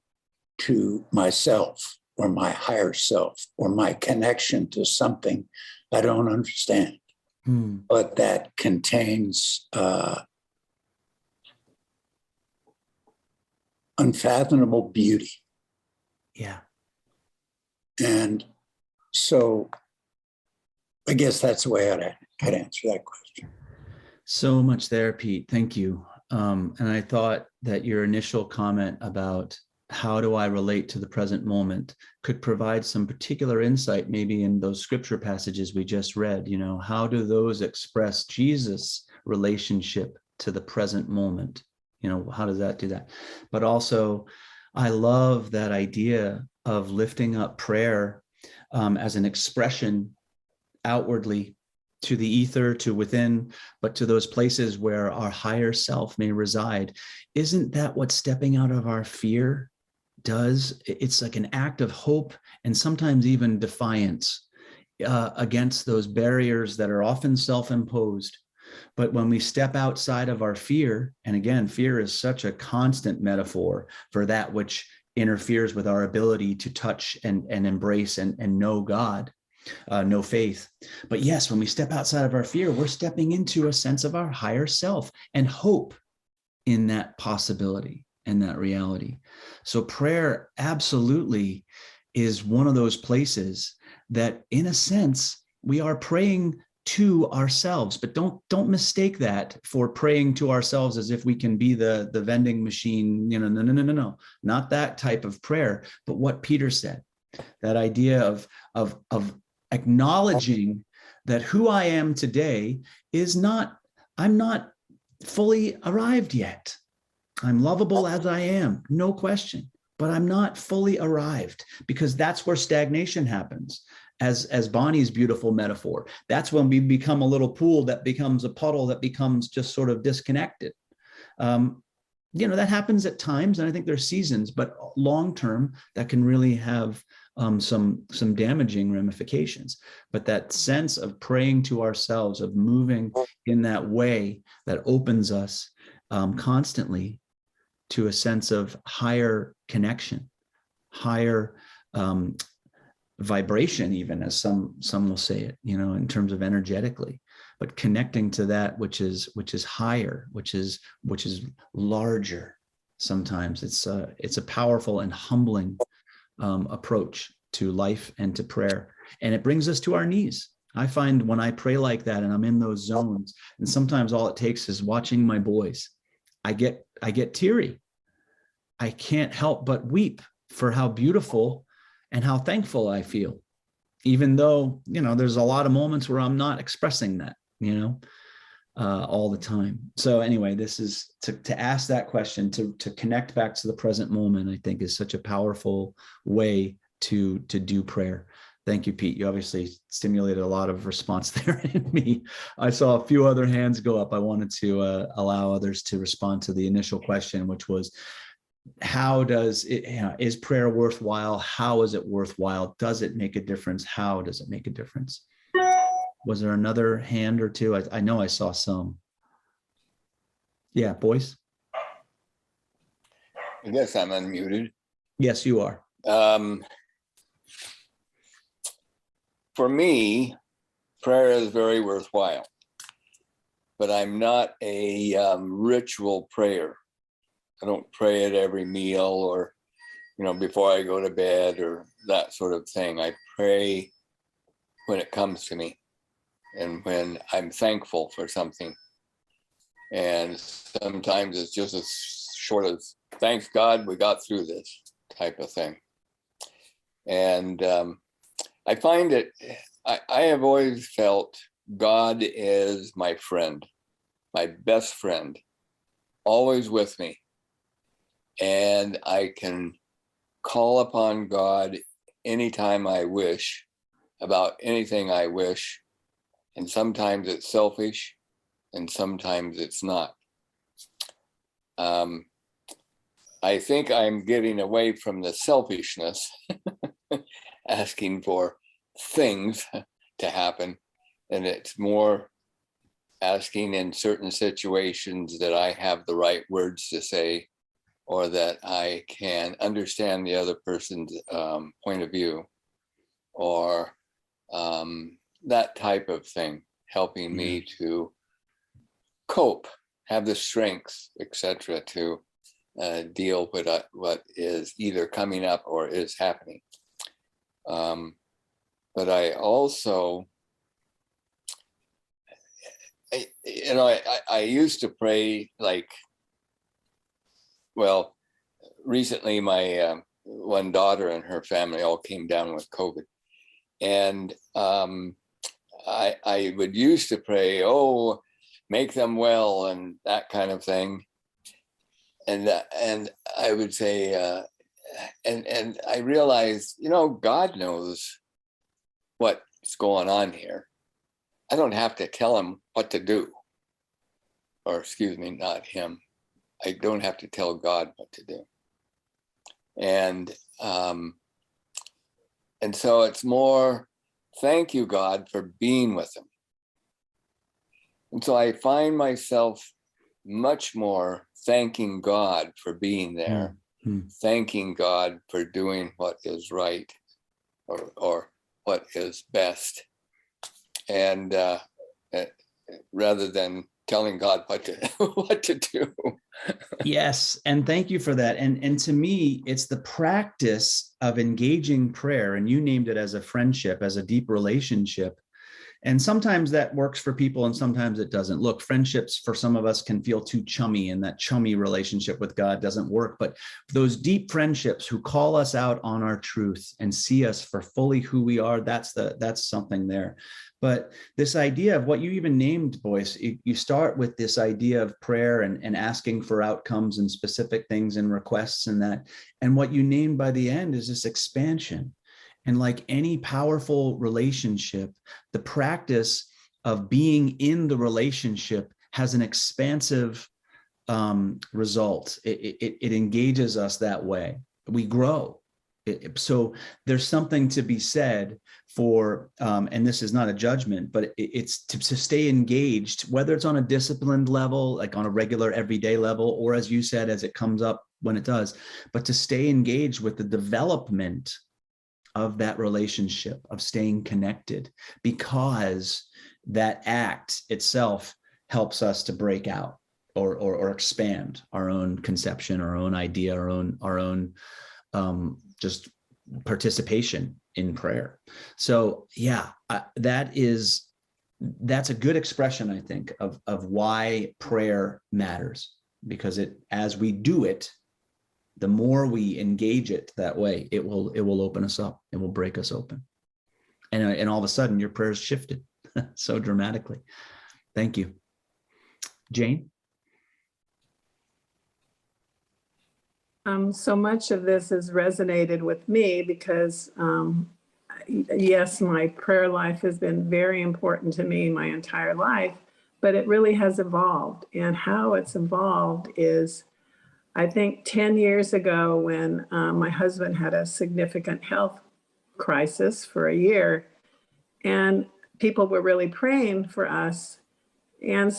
to myself or my higher self or my connection to something I don't understand, but that contains unfathomable beauty. Yeah. And so I guess that's the way I'd answer that question. So much there, Pete. Thank you. And I thought that your initial comment about how do I relate to the present moment could provide some particular insight, maybe in those scripture passages we just read. How do those express Jesus' relationship to the present moment? How does that do that? But also, I love that idea of lifting up prayer as an expression outwardly to the ether, to within, but to those places where our higher self may reside. Isn't that what stepping out of our fear does? It's like an act of hope and sometimes even defiance against those barriers that are often self-imposed, But when we step outside of our fear, and again, fear is such a constant metaphor for that which interferes with our ability to touch and embrace and know God, know faith. But yes, when we step outside of our fear, we're stepping into a sense of our higher self and hope in that possibility and that reality. So prayer absolutely is one of those places that, in a sense, we are praying to ourselves, but don't mistake that for praying to ourselves as if we can be the vending machine. No, not that type of prayer. But what Peter said, that idea of acknowledging that who I am today is not, I'm not fully arrived yet. I'm lovable as I am, no question, but I'm not fully arrived, because that's where stagnation happens. As Bonnie's beautiful metaphor, that's when we become a little pool that becomes a puddle that becomes just sort of disconnected. That happens at times, and I think there's seasons, but long term, that can really have some damaging ramifications. But that sense of praying to ourselves, of moving in that way that opens us constantly to a sense of higher connection, higher vibration, even, as some will say it, in terms of energetically, but connecting to that which is higher, which is larger. Sometimes it's a powerful and humbling approach to life and to prayer, and it brings us to our knees. I find when I pray like that and I'm in those zones, and sometimes all it takes is watching my boys, I get teary. I can't help but weep for how beautiful and how thankful I feel, even though, there's a lot of moments where I'm not expressing that, all the time. So anyway, this is to ask that question, to connect back to the present moment, I think is such a powerful way to do prayer. Thank you, Pete. You obviously stimulated a lot of response there in me. I saw a few other hands go up. I wanted to allow others to respond to the initial question, which was, how does it, is prayer worthwhile? How is it worthwhile? Does it make a difference? How does it make a difference? Was there another hand or two? I know I saw some. Yeah, boys. I guess I'm unmuted. Yes, you are. For me, prayer is very worthwhile, but I'm not a ritual prayer. I don't pray at every meal or, before I go to bed or that sort of thing. I pray when it comes to me and when I'm thankful for something. And sometimes it's just as short as, thanks God we got through this type of thing. And I find it, I have always felt God is my friend, my best friend, always with me. And I can call upon God anytime I wish, about anything I wish. And sometimes it's selfish and sometimes it's not. I think I'm getting away from the selfishness, asking for things to happen. And it's more asking in certain situations that I have the right words to say, or that I can understand the other person's point of view, or that type of thing, helping me to cope, have the strength, etc., to deal with what is either coming up or is happening. But I also, I used to pray like, well, recently my one daughter and her family all came down with COVID. And I would used to pray, oh, make them well and that kind of thing. And I would say, and I realized, God knows what's going on here. I don't have to tell him what to do. Or excuse me, not him. I don't have to tell God what to do. And so it's more, thank you, God, for being with him. And so I find myself much more thanking God for being there, thanking God for doing what is right or what is best. And rather than telling God what to do. Yes, and thank you for that. And to me, it's the practice of engaging prayer, and you named it as a friendship, as a deep relationship. And sometimes that works for people and sometimes it doesn't. Look, friendships for some of us can feel too chummy, and that chummy relationship with God doesn't work. But those deep friendships who call us out on our truth and see us for fully who we are, that's something there. But this idea of what you even named, Boyce, you start with this idea of prayer and asking for outcomes and specific things and requests and that. And what you named by the end is this expansion. And like any powerful relationship, the practice of being in the relationship has an expansive result. It engages us that way. We grow. So there's something to be said for, and this is not a judgment, but it's to stay engaged, whether it's on a disciplined level, like on a regular everyday level, or as you said, as it comes up when it does, but to stay engaged with the development of that relationship, of staying connected, because that act itself helps us to break out or expand our own conception, our own idea, our own just participation in prayer. So yeah, that's a good expression, I think, of why prayer matters, because as we do it, the more we engage it that way, it will open us up. It will break us open. And all of a sudden your prayers shifted so dramatically. Thank you. Jane? So much of this has resonated with me because, yes, my prayer life has been very important to me my entire life, but it really has evolved. And how it's evolved is, I think 10 years ago when my husband had a significant health crisis for a year, and people were really praying for us. And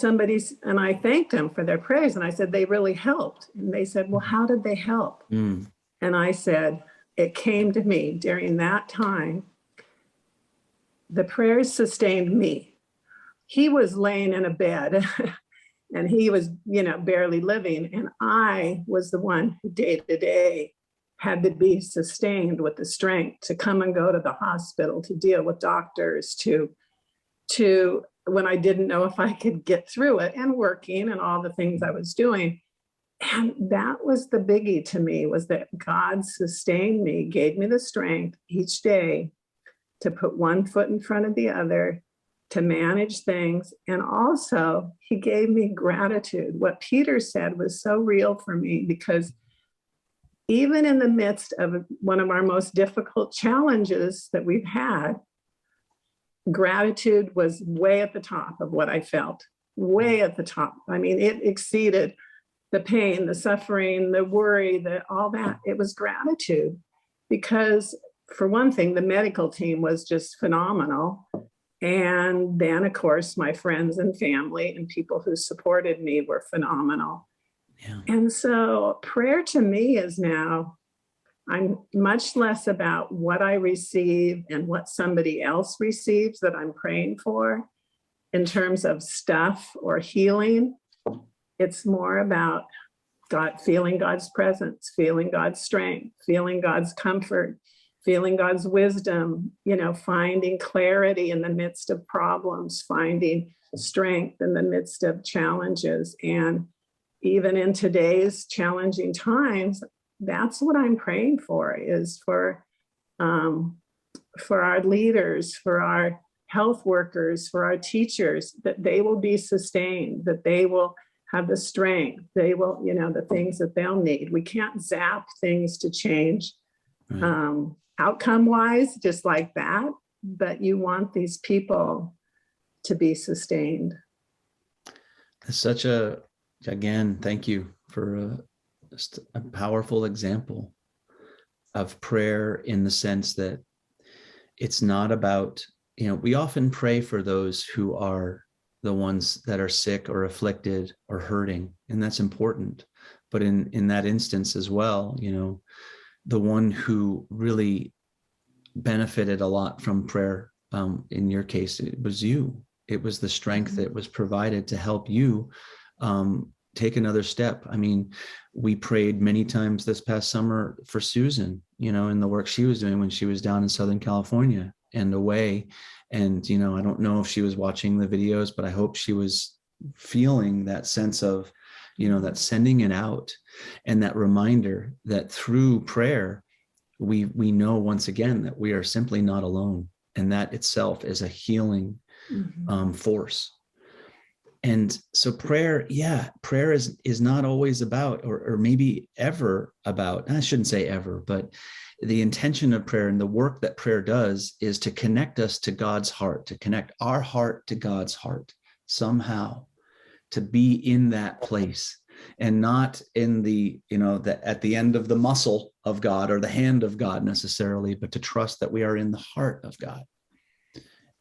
I thanked them for their prayers. And I said, they really helped. And they said, well, how did they help? And I said, it came to me during that time. The prayers sustained me. He was laying in a bed and he was, barely living. And I was the one who day to day had to be sustained with the strength to come and go to the hospital, to deal with doctors, to when I didn't know if I could get through it, and working and all the things I was doing. And that was the biggie to me, was that God sustained me, gave me the strength each day to put one foot in front of the other, to manage things. And also he gave me gratitude. What Peter said was so real for me, because even in the midst of one of our most difficult challenges that we've had, gratitude was way at the top of what I felt, way at the top. I mean, it exceeded the pain, the suffering, the worry, all that. It was gratitude, because for one thing, the medical team was just phenomenal. And then, of course, my friends and family and people who supported me were phenomenal. Yeah. And so prayer to me is now, I'm much less about what I receive and what somebody else receives that I'm praying for in terms of stuff or healing. It's more about God, feeling God's presence, feeling God's strength, feeling God's comfort, feeling God's wisdom, finding clarity in the midst of problems, finding strength in the midst of challenges. And even in today's challenging times, that's what I'm praying for, is for our leaders, for our health workers, for our teachers, that they will be sustained, that they will have the strength, they will, the things that they'll need. We can't zap things to change outcome-wise, just like that, but you want these people to be sustained. It's again, thank you for just a powerful example of prayer, in the sense that it's not about, we often pray for those who are the ones that are sick or afflicted or hurting, and that's important. But in that instance as well, the one who really benefited a lot from prayer, in your case, it was you. It was the strength that was provided to help you take another step. I mean, we prayed many times this past summer for Susan, in the work she was doing when she was down in Southern California and away. And, I don't know if she was watching the videos, but I hope she was feeling that sense of, that sending it out, and that reminder that through prayer, we know once again that we are simply not alone. And that itself is a healing force. And so prayer is not always about, or maybe ever about, I shouldn't say ever, but the intention of prayer and the work that prayer does is to connect us to God's heart, to connect our heart to God's heart somehow, to be in that place and not in the, at the end of the muscle of God or the hand of God necessarily, but to trust that we are in the heart of God.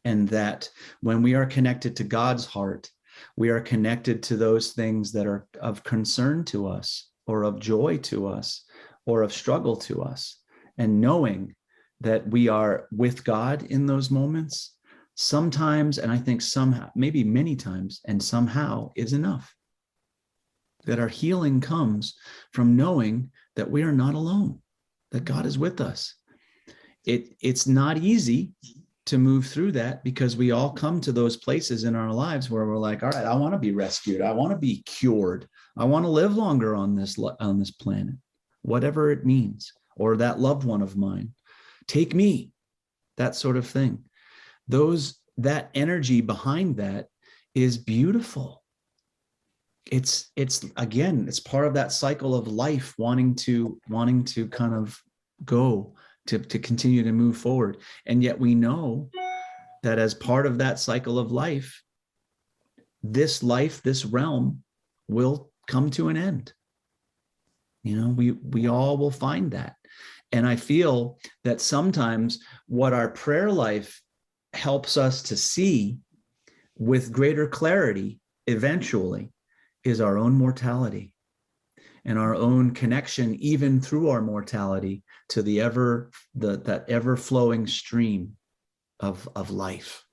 And that when we are connected to God's heart, we are connected to those things that are of concern to us or of joy to us or of struggle to us. And knowing that we are with God in those moments, sometimes, and I think somehow, maybe many times, and somehow is enough. That our healing comes from knowing that we are not alone, that God is with us. It's not easy to move through that, because we all come to those places in our lives where we're like, all right, I want to be rescued. I want to be cured. I want to live longer on this planet, whatever it means, or that loved one of mine, take me, that sort of thing. That energy behind that is beautiful. It's again, it's part of that cycle of life, wanting to kind of go to continue to move forward. And yet we know that as part of that cycle of life, this realm will come to an end. We all will find that. And I feel that sometimes what our prayer life helps us to see with greater clarity eventually is our own mortality and our own connection, even through our mortality, to that ever flowing stream of life.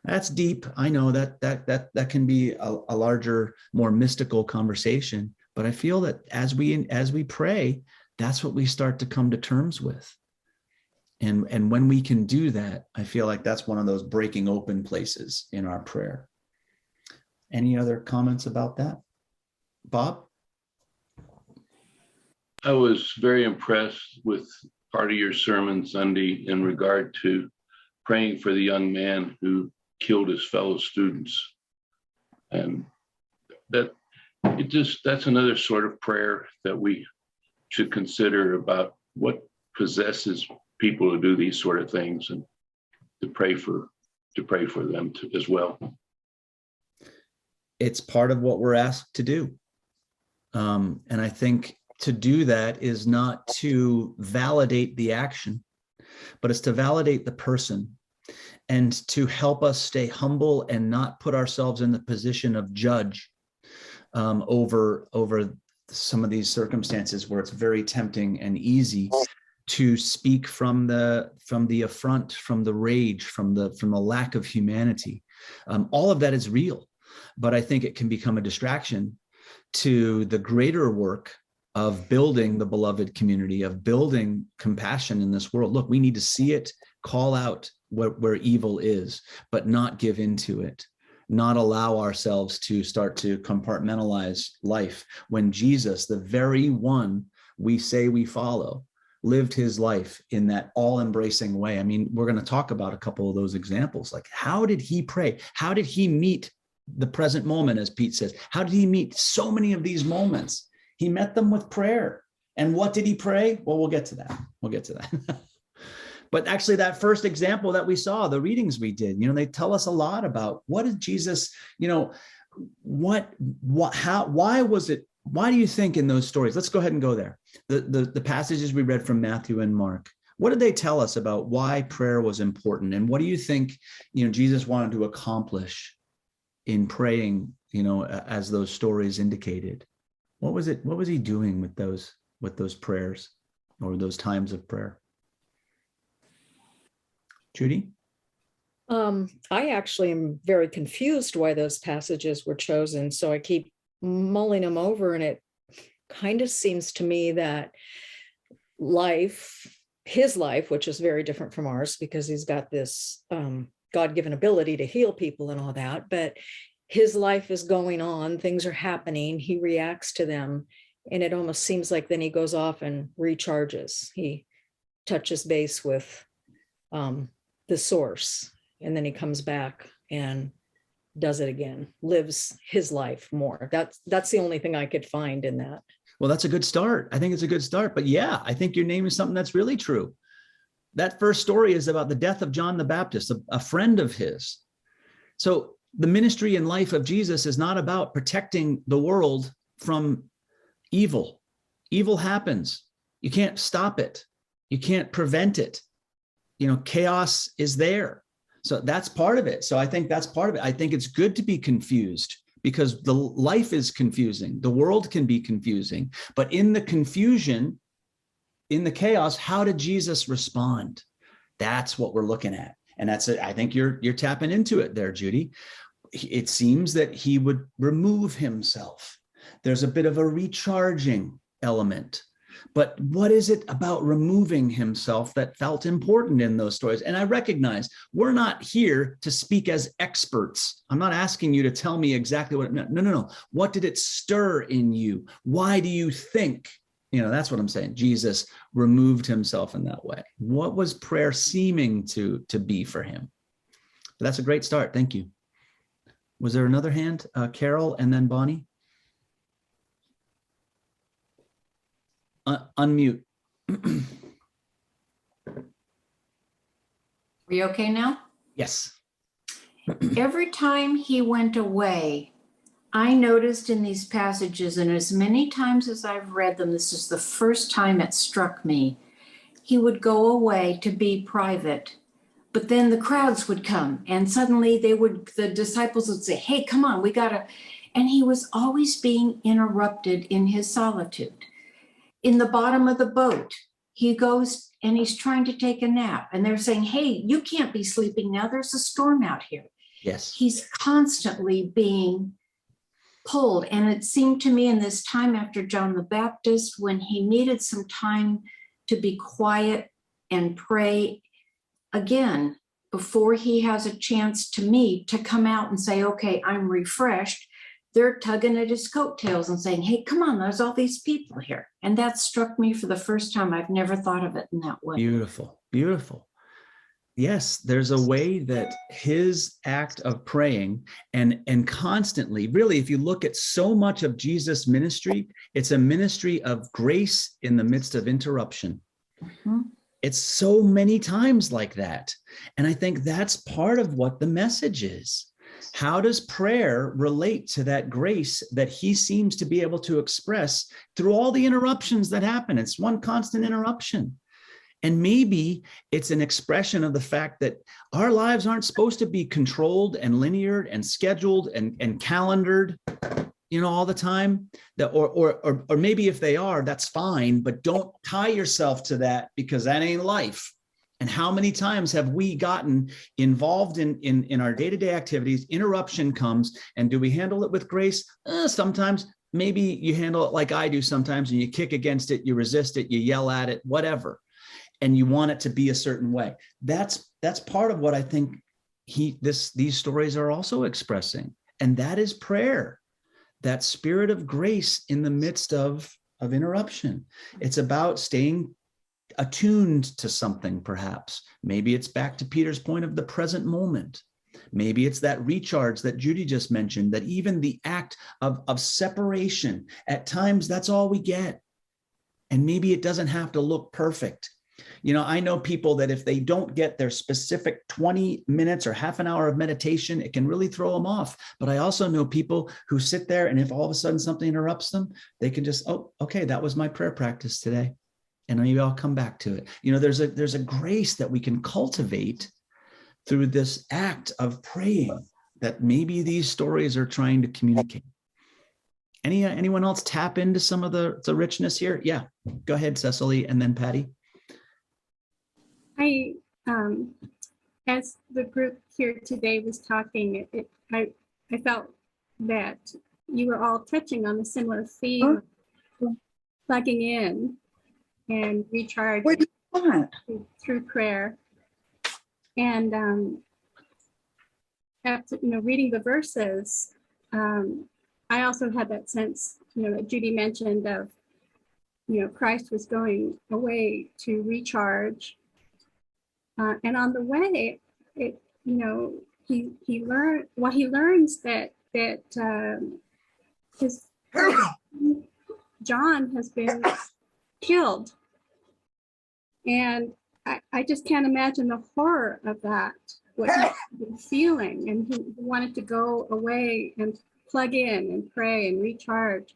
That's deep. I know that can be a larger, more mystical conversation, but I feel that as we pray, that's what we start to come to terms with. And when we can do that, I feel like that's one of those breaking open places in our prayer. Any other comments about that? Bob? I was very impressed with part of your sermon Sunday in regard to praying for the young man who killed his fellow students. And that's another sort of prayer that we should consider about what possesses people to do these sort of things, and to pray for them as well. It's part of what we're asked to do. And I think to do that is not to validate the action, but it's to validate the person and to help us stay humble and not put ourselves in the position of judge over some of these circumstances where it's very tempting and easy to speak from the affront, from the rage, from the lack of humanity. All of that is real, but I think it can become a distraction to the greater work of building the beloved community, of building compassion in this world. Look, we need to see it, call out where evil is, but not give into it, not allow ourselves to start to compartmentalize life when Jesus, the very one we say we follow, lived his life in that all-embracing way. I mean, we're going to talk about a couple of those examples. Like, how did he pray? How did he meet the present moment, as Pete says? How did he meet so many of these moments? He met them with prayer. And what did he pray? Well, we'll get to that. But actually, that first example that we saw, the readings we did, they tell us a lot about what did Jesus, why was it? Why do you think in those stories? Let's go ahead and go there. The passages we read from Matthew and Mark, what did they tell us about why prayer was important? And what do you think, Jesus wanted to accomplish in praying, as those stories indicated? What was he doing with those prayers or those times of prayer? Judy? I actually am very confused why those passages were chosen. So I keep mulling them over, and it kind of seems to me that his life, which is very different from ours because he's got this God-given ability to heal people and all that, but his life is going on, things are happening, he reacts to them, and it almost seems like then he goes off and recharges. He touches base with the source, and then he comes back and does it again, lives his life more. That's the only thing I could find in that. Well, that's a good start. I think it's a good start. But yeah, I think you're naming something that's really true. That first story is about the death of John the Baptist, a friend of his. So the ministry and life of Jesus is not about protecting the world from evil. Evil happens. You can't stop it. You can't prevent it. Chaos is there. So that's part of it. So I think that's part of it. I think it's good to be confused because the life is confusing. The world can be confusing. But in the confusion, in the chaos, how did Jesus respond? That's what we're looking at. And that's it. I think you're tapping into it there, Judy. It seems that he would remove himself. There's a bit of a recharging element. But what is it about removing himself that felt important in those stories? And I recognize we're not here to speak as experts. I'm not asking you to tell me exactly what it meant. No. What did it stir in you? Why do you think, that's what I'm saying, Jesus removed himself in that way? What was prayer seeming to be for him? But that's a great start. Thank you. Was there another hand? Carol and then Bonnie? Unmute. Are you okay now? Yes. Every time he went away, I noticed in these passages, and as many times as I've read them, this is the first time it struck me, he would go away to be private, but then the crowds would come and suddenly the disciples would say, hey, come on, we gotta, and he was always being interrupted in his solitude. In the bottom of the boat, he goes and he's trying to take a nap and they're saying, hey, you can't be sleeping now. There's a storm out here. Yes. He's constantly being pulled. And it seemed to me in this time after John the Baptist, when he needed some time to be quiet and pray again, before he has a chance to come out and say, okay, I'm refreshed, they're tugging at his coattails and saying, hey, come on, there's all these people here. And that struck me for the first time. I've never thought of it in that way. Beautiful, beautiful. Yes, there's a way that his act of praying and constantly, really, if you look at so much of Jesus' ministry, it's a ministry of grace in the midst of interruption. Mm-hmm. It's so many times like that. And I think that's part of what the message is. How does prayer relate to that grace that he seems to be able to express through all the interruptions that happen? It's one constant interruption. And maybe it's an expression of the fact that our lives aren't supposed to be controlled and linear and scheduled and calendared, all the time. Or maybe if they are, that's fine, but don't tie yourself to that because that ain't life. And how many times have we gotten involved in our day-to-day activities? Interruption comes, and do we handle it with grace? Sometimes. Maybe you handle it like I do sometimes, and you kick against it, you resist it, you yell at it, whatever, and you want it to be a certain way. That's part of what I think these stories are also expressing, and that is prayer, that spirit of grace in the midst of interruption. It's about staying attuned to something, perhaps. Maybe it's back to Peter's point of the present moment. Maybe it's that recharge that Judy just mentioned, that even the act of separation, at times that's all we get. And maybe it doesn't have to look perfect. I know people that if they don't get their specific 20 minutes or half an hour of meditation, it can really throw them off. But I also know people who sit there, and if all of a sudden something interrupts them, they can just, oh, okay, that was my prayer practice today. And maybe I'll come back to it. There's a grace that we can cultivate through this act of praying that maybe these stories are trying to communicate. Anyone else tap into some of the richness here? Yeah, go ahead, Cecily, and then Patty. As the group here today was talking, I felt that you were all touching on a similar theme, plugging in and recharging through prayer. And after reading the verses, I also had that sense, that Judy mentioned of, Christ was going away to recharge. And on the way, he learns that his John has been killed. And I just can't imagine the horror of that, what he's been feeling. And he wanted to go away and plug in and pray and recharge.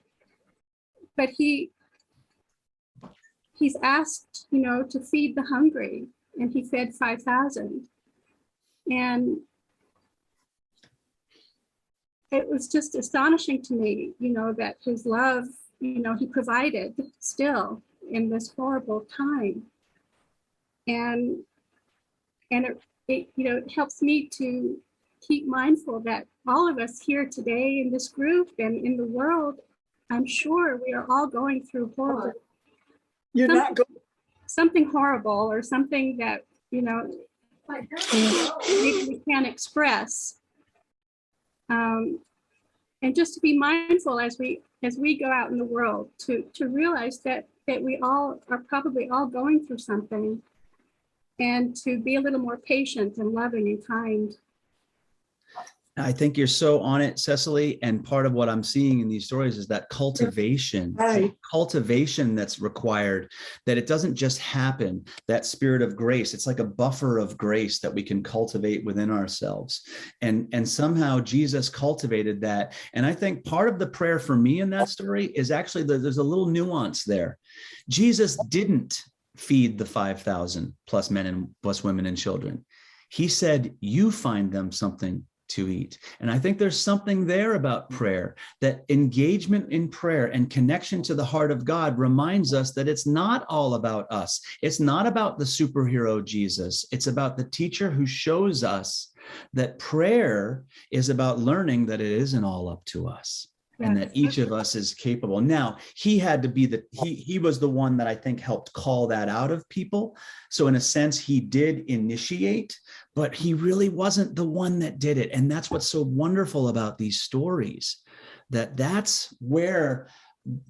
But he's asked, to feed the hungry, and he fed 5,000. And it was just astonishing to me, that his love, he provided still in this horrible time. And it helps me to keep mindful that all of us here today in this group and in the world, I'm sure we are all going through horrible. Something horrible, or something that maybe we can't express. And just to be mindful as we go out in the world to realize that we all are probably all going through something, and to be a little more patient and loving and kind. I think you're so on it, Cecily. And part of what I'm seeing in these stories is that cultivation, cultivation that's required, that it doesn't just happen, that spirit of grace. It's like a buffer of grace that we can cultivate within ourselves. And somehow Jesus cultivated that. And I think part of the prayer for me in that story is actually there's a little nuance there. Jesus didn't feed the 5,000 plus men and plus women and children. He said, you find them something to eat. And I think there's something there about prayer, that engagement in prayer and connection to the heart of God reminds us that it's not all about us. It's not about the superhero Jesus. It's about the teacher who shows us that prayer is about learning that it isn't all up to us. And that each of us is capable. Now, he had to be he was the one that I think helped call that out of people. So in a sense, he did initiate, but he really wasn't the one that did it. And that's what's so wonderful about these stories, that's where,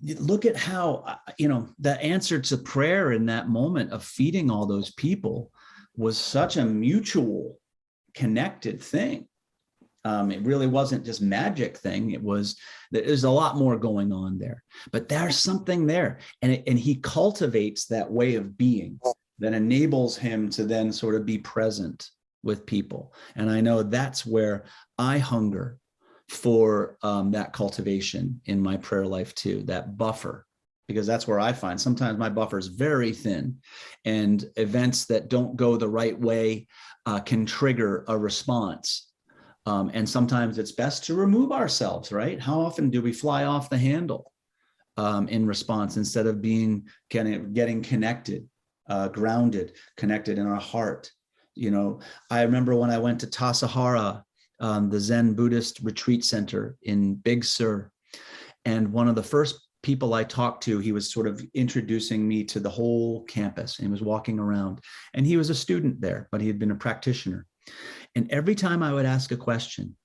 look at how, the answer to prayer in that moment of feeding all those people was such a mutual connected thing. It really wasn't just magic thing. There's a lot more going on there, but there's something there. And he cultivates that way of being that enables him to then sort of be present with people. And I know that's where I hunger for that cultivation in my prayer life too, that buffer, because that's where I find sometimes my buffer is very thin, and events that don't go the right way can trigger a response. And sometimes it's best to remove ourselves, right? How often do we fly off the handle in response instead of being getting connected, grounded, connected in our heart? I remember when I went to Tassajara, the Zen Buddhist retreat center in Big Sur, and one of the first people I talked to, he was sort of introducing me to the whole campus, and he was walking around, and he was a student there, but he had been a practitioner. And every time I would ask a question,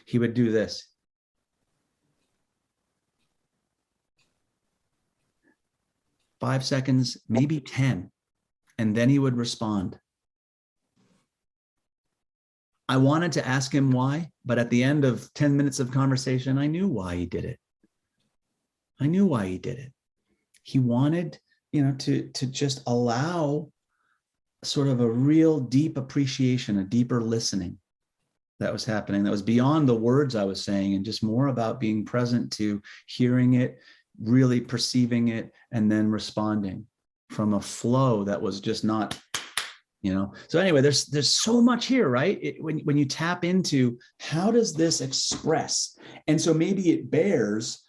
he would do this. "5 seconds, maybe 10. And then he would respond. I wanted to ask him why, but at the end of 10 minutes of conversation, I knew why he did it. I knew why he did it. He wanted, to just allow sort of a real deep appreciation, a deeper listening that was happening, that was beyond the words I was saying, and just more about being present to hearing it, really perceiving it, and then responding from a flow that was just not So anyway, there's so much here, right? When you tap into how does this express, and so maybe it bears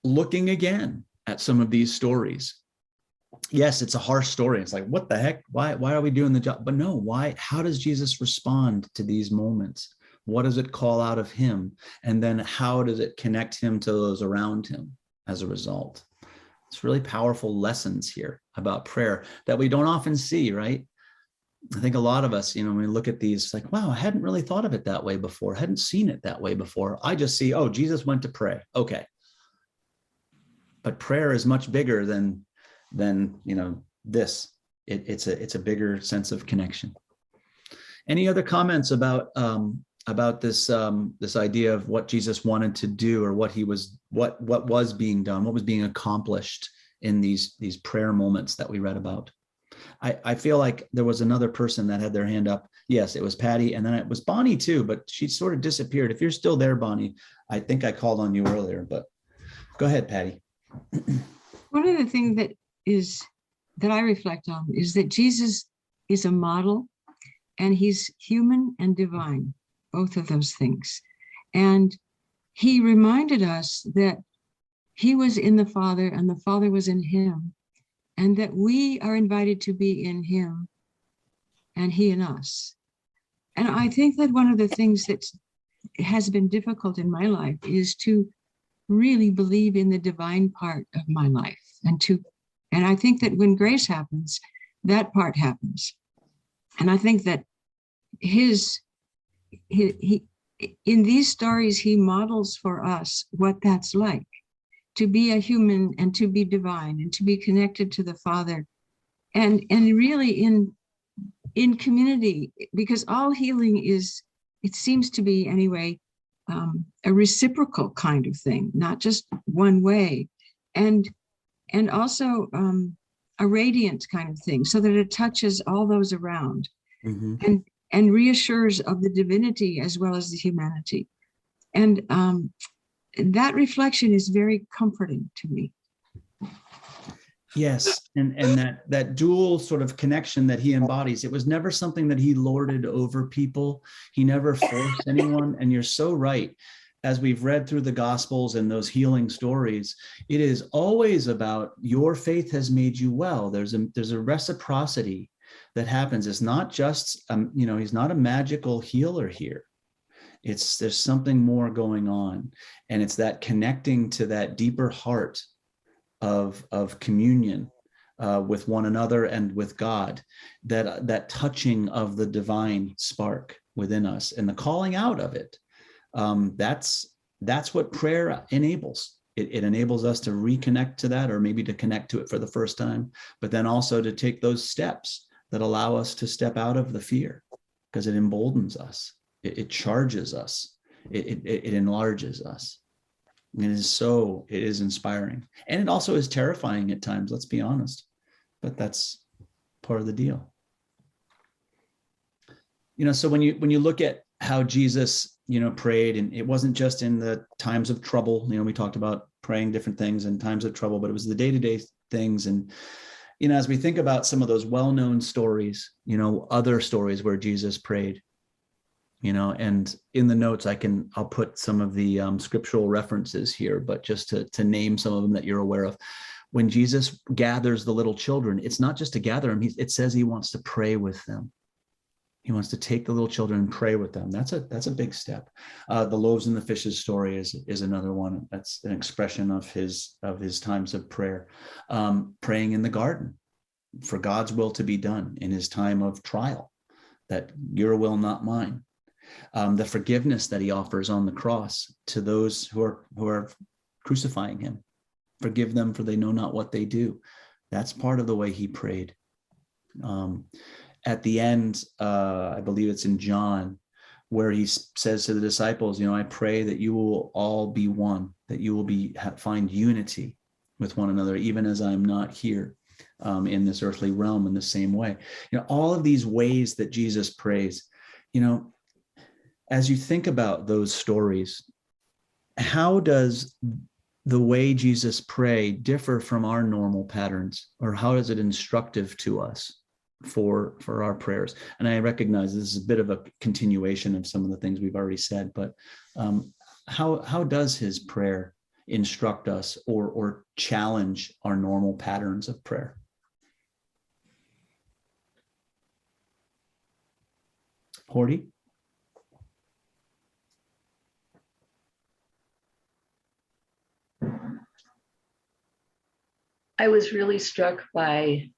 looking again at some of these stories. Yes, it's a harsh story. It's like, what the heck? Why are we doing the job? But no, why? How does Jesus respond to these moments? What does it call out of him? And then how does it connect him to those around him as a result? It's really powerful lessons here about prayer that we don't often see, right? I think a lot of us, when we look at these, like, wow, I hadn't really thought of it that way before. Hadn't seen it that way before. I just see, oh, Jesus went to pray. Okay. But prayer is much bigger than this. It's a bigger sense of connection. Any other comments about this idea of what Jesus wanted to do, or what was being done, what was being accomplished in these prayer moments that we read about? I feel like there was another person that had their hand up. Yes, it was Patty, and then it was Bonnie too, but she sort of disappeared. If you're still there, Bonnie, I think I called on you earlier, but go ahead, Patty. One of the things that I reflect on is that Jesus is a model, and he's human and divine, both of those things. And he reminded us that he was in the Father and the Father was in him, and that we are invited to be in him and he in us. And I think that one of the things that has been difficult in my life is to really believe in the divine part of my life, and I think that when grace happens, that part happens. And I think that he in these stories, he models for us what that's like, to be a human and to be divine and to be connected to the Father, and really in community, because all healing is, it seems to be anyway, a reciprocal kind of thing, not just one way, and also a radiant kind of thing, so that it touches all those around, and reassures of the divinity as well as the humanity. And that reflection is very comforting to me. Yes, and that dual sort of connection that he embodies, it was never something that he lorded over people. He never forced anyone. And you're so right. As we've read through the Gospels and those healing stories, it is always about your faith has made you well. There's a reciprocity that happens. It's not just, he's not a magical healer here. There's something more going on. And it's that connecting to that deeper heart of communion with one another and with God, that touching of the divine spark within us and the calling out of it. That's what prayer enables. It enables us to reconnect to that, or maybe to connect to it for the first time, but then also to take those steps that allow us to step out of the fear, because it emboldens us. It charges us. It enlarges us. It is inspiring. And it also is terrifying at times, let's be honest, but that's part of the deal. So when you look at how Jesus, prayed, and it wasn't just in the times of trouble, we talked about praying different things in times of trouble, but it was the day-to-day things. And, as we think about some of those well-known stories, other stories where Jesus prayed, and in the notes, I'll put some of the scriptural references here, but just to name some of them that you're aware of. When Jesus gathers the little children, it's not just to gather them. It says he wants to pray with them. He wants to take the little children and pray with them. That's a big step. The loaves and the fishes story is another one. That's an expression of his times of prayer. Praying in the garden for God's will to be done in his time of trial, that your will, not mine. The forgiveness that he offers on the cross to those who are crucifying him. Forgive them, for they know not what they do. That's part of the way he prayed. At the end, I believe it's in John, where he says to the disciples, I pray that you will all be one, that you will find unity with one another, even as I'm not here in this earthly realm in the same way. All of these ways that Jesus prays, as you think about those stories, how does the way Jesus prayed differ from our normal patterns, or how is it instructive to us? for our prayers. And I recognize this is a bit of a continuation of some of the things we've already said, but how does his prayer instruct us or challenge our normal patterns of prayer? Horty? I was really struck by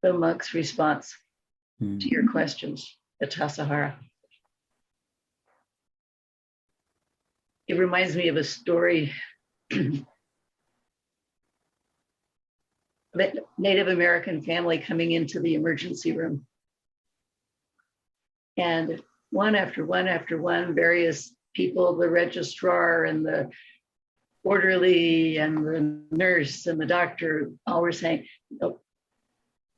the monk's response to your questions, the Tassajara. It reminds me of a story of a Native American family coming into the emergency room. And one after one after one, various people, the registrar and the orderly and the nurse and the doctor, all were saying, oh,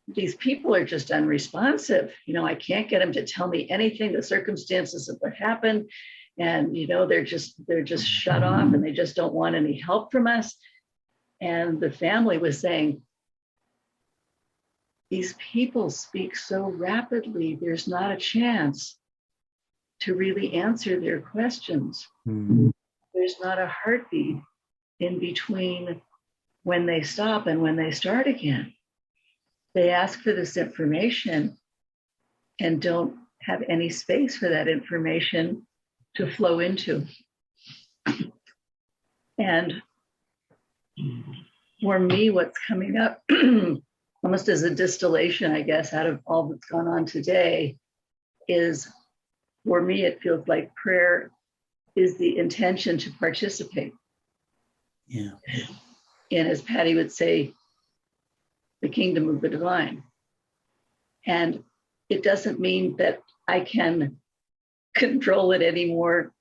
these people are just unresponsive. I can't get them to tell me anything, the circumstances of what happened. And, they're just shut off and they just don't want any help from us. And the family was saying, these people speak so rapidly, there's not a chance to really answer their questions. There's not a heartbeat in between when they stop and when they start again. They ask for this information and don't have any space for that information to flow into. And for me, what's coming up almost as a distillation, I guess, out of all that's gone on today is, for me, it feels like prayer is the intention to participate. Yeah. And as Patty would say, the kingdom of the divine. And it doesn't mean that I can control it any more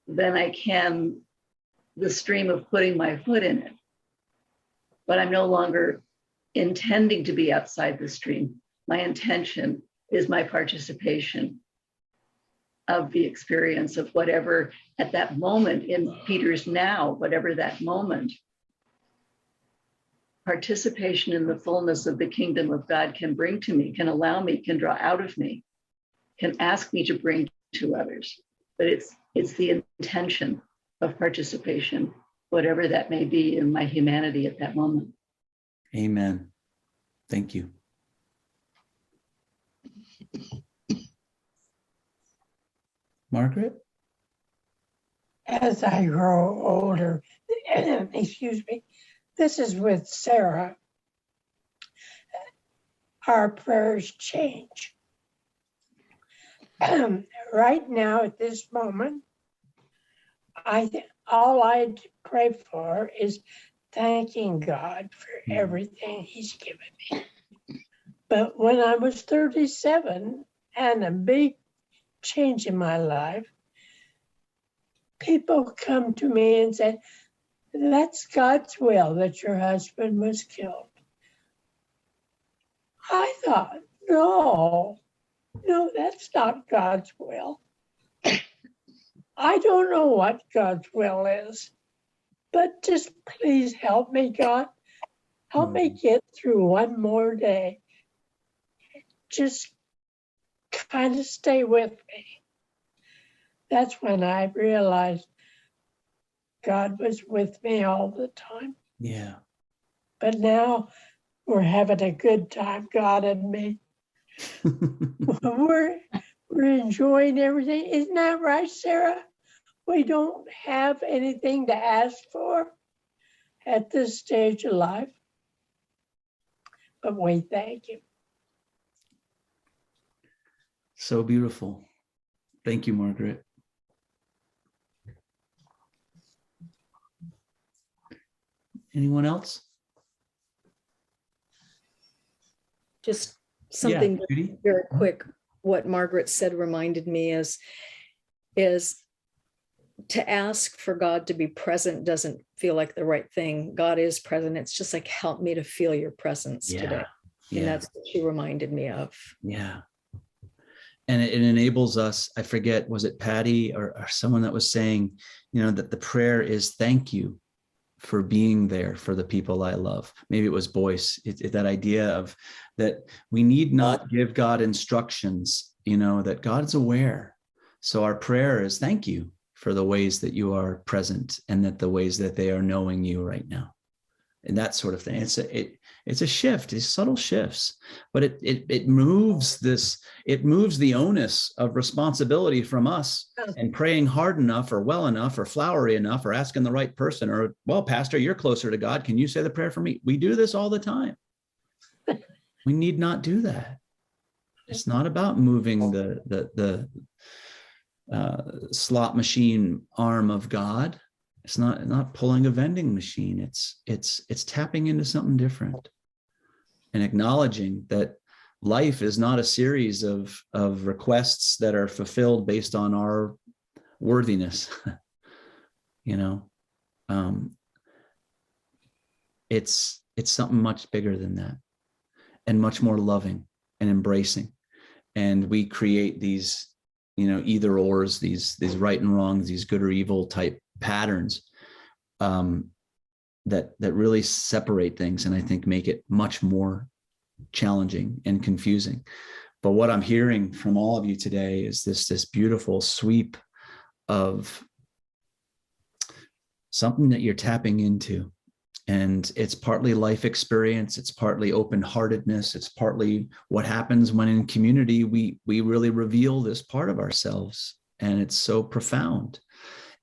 than I can the stream of putting my foot in it. But I'm no longer intending to be outside the stream. My intention is my participation of the experience of whatever at that moment in Peter's now, whatever that moment, participation in the fullness of the kingdom of God can bring to me, can allow me, can draw out of me, can ask me to bring to others. But it's the intention of participation, whatever that may be in my humanity at that moment. Amen. Thank you. Margaret? As I grow older, excuse me, this is with Sarah, our prayers change. Right now, at this moment, all I pray for is thanking God for everything He's given me. But when I was 37 and a big change in my life, people come to me and say, that's God's will that your husband was killed. I thought, no, that's not God's will. I don't know what God's will is, but just please help me, God. Help me get through one more day. Just kind of stay with me. That's when I realized God was with me all the time. Yeah. But now we're having a good time, God and me. We're enjoying everything. Isn't that right, Sarah? We don't have anything to ask for at this stage of life. But we thank Him. So beautiful. Thank you, Margaret. Anyone else? Just something Judy? very quick. What Margaret said reminded me is to ask for God to be present doesn't feel like the right thing. God is present. It's just like, help me to feel your presence today. And that's what she reminded me of. Yeah. And it enables us, I forget, was it Patty or someone that was saying, that the prayer is thank you for being there for the people I love. Maybe it was Boyce, that idea of that we need not give God instructions, that God's aware. So our prayer is thank you for the ways that you are present and that the ways that they are knowing you right now. And that sort of thing. It's a shift, these subtle shifts, but it moves the onus of responsibility from us and praying hard enough or well enough or flowery enough or asking the right person or, well, Pastor, you're closer to God. Can you say the prayer for me? We do this all the time. We need not do that. It's not about moving the slot machine arm of God. It's not pulling a vending machine. It's tapping into something different and acknowledging that life is not a series of requests that are fulfilled based on our worthiness. It's something much bigger than that and much more loving and embracing. And we create these, either ors, these right and wrongs, these good or evil type patterns that really separate things and I think make it much more challenging and confusing. But what I'm hearing from all of you today is this beautiful sweep of something that you're tapping into. And it's partly life experience, it's partly open-heartedness, it's partly what happens when in community we really reveal this part of ourselves, and it's so profound.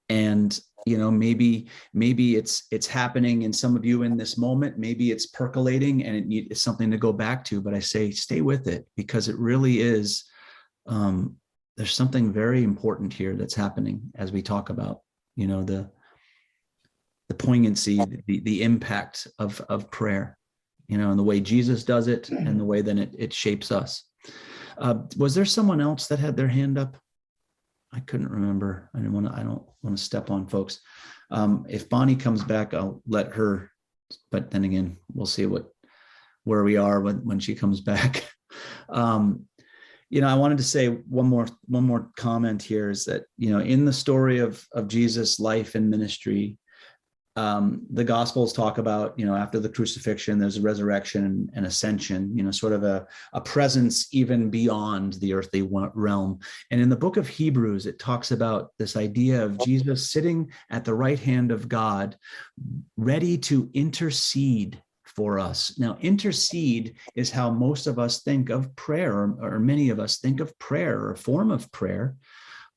And maybe it's happening in some of you in this moment, maybe it's percolating and it's something to go back to, but I say stay with it because it really is, there's something very important here that's happening as we talk about, the poignancy, the impact of prayer, and the way Jesus does it and the way that it shapes us. Was there someone else that had their hand up? I couldn't remember. I don't want to step on folks. If Bonnie comes back, I'll let her, but then again, we'll see where we are when she comes back. I wanted to say one more comment here is that, in the story of Jesus' life and ministry, the Gospels talk about, after the crucifixion, there's a resurrection and ascension, sort of a presence even beyond the earthly realm. And in the book of Hebrews, it talks about this idea of Jesus sitting at the right hand of God, ready to intercede for us. Now, intercede is how most of us think of prayer, or many of us think of prayer, or a form of prayer.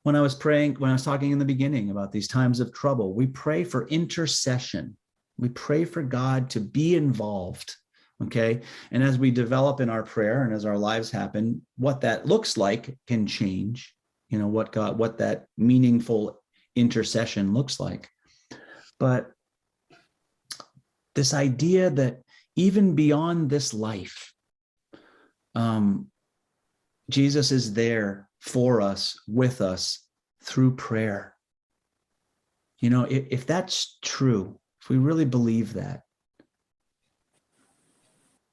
When I was talking in the beginning about these times of trouble, we pray for intercession. We pray for God to be involved, okay? And as we develop in our prayer and as our lives happen, what that looks like can change, what that meaningful intercession looks like. But this idea that even beyond this life, Jesus is there for us, with us, through prayer. If that's true, if we really believe that,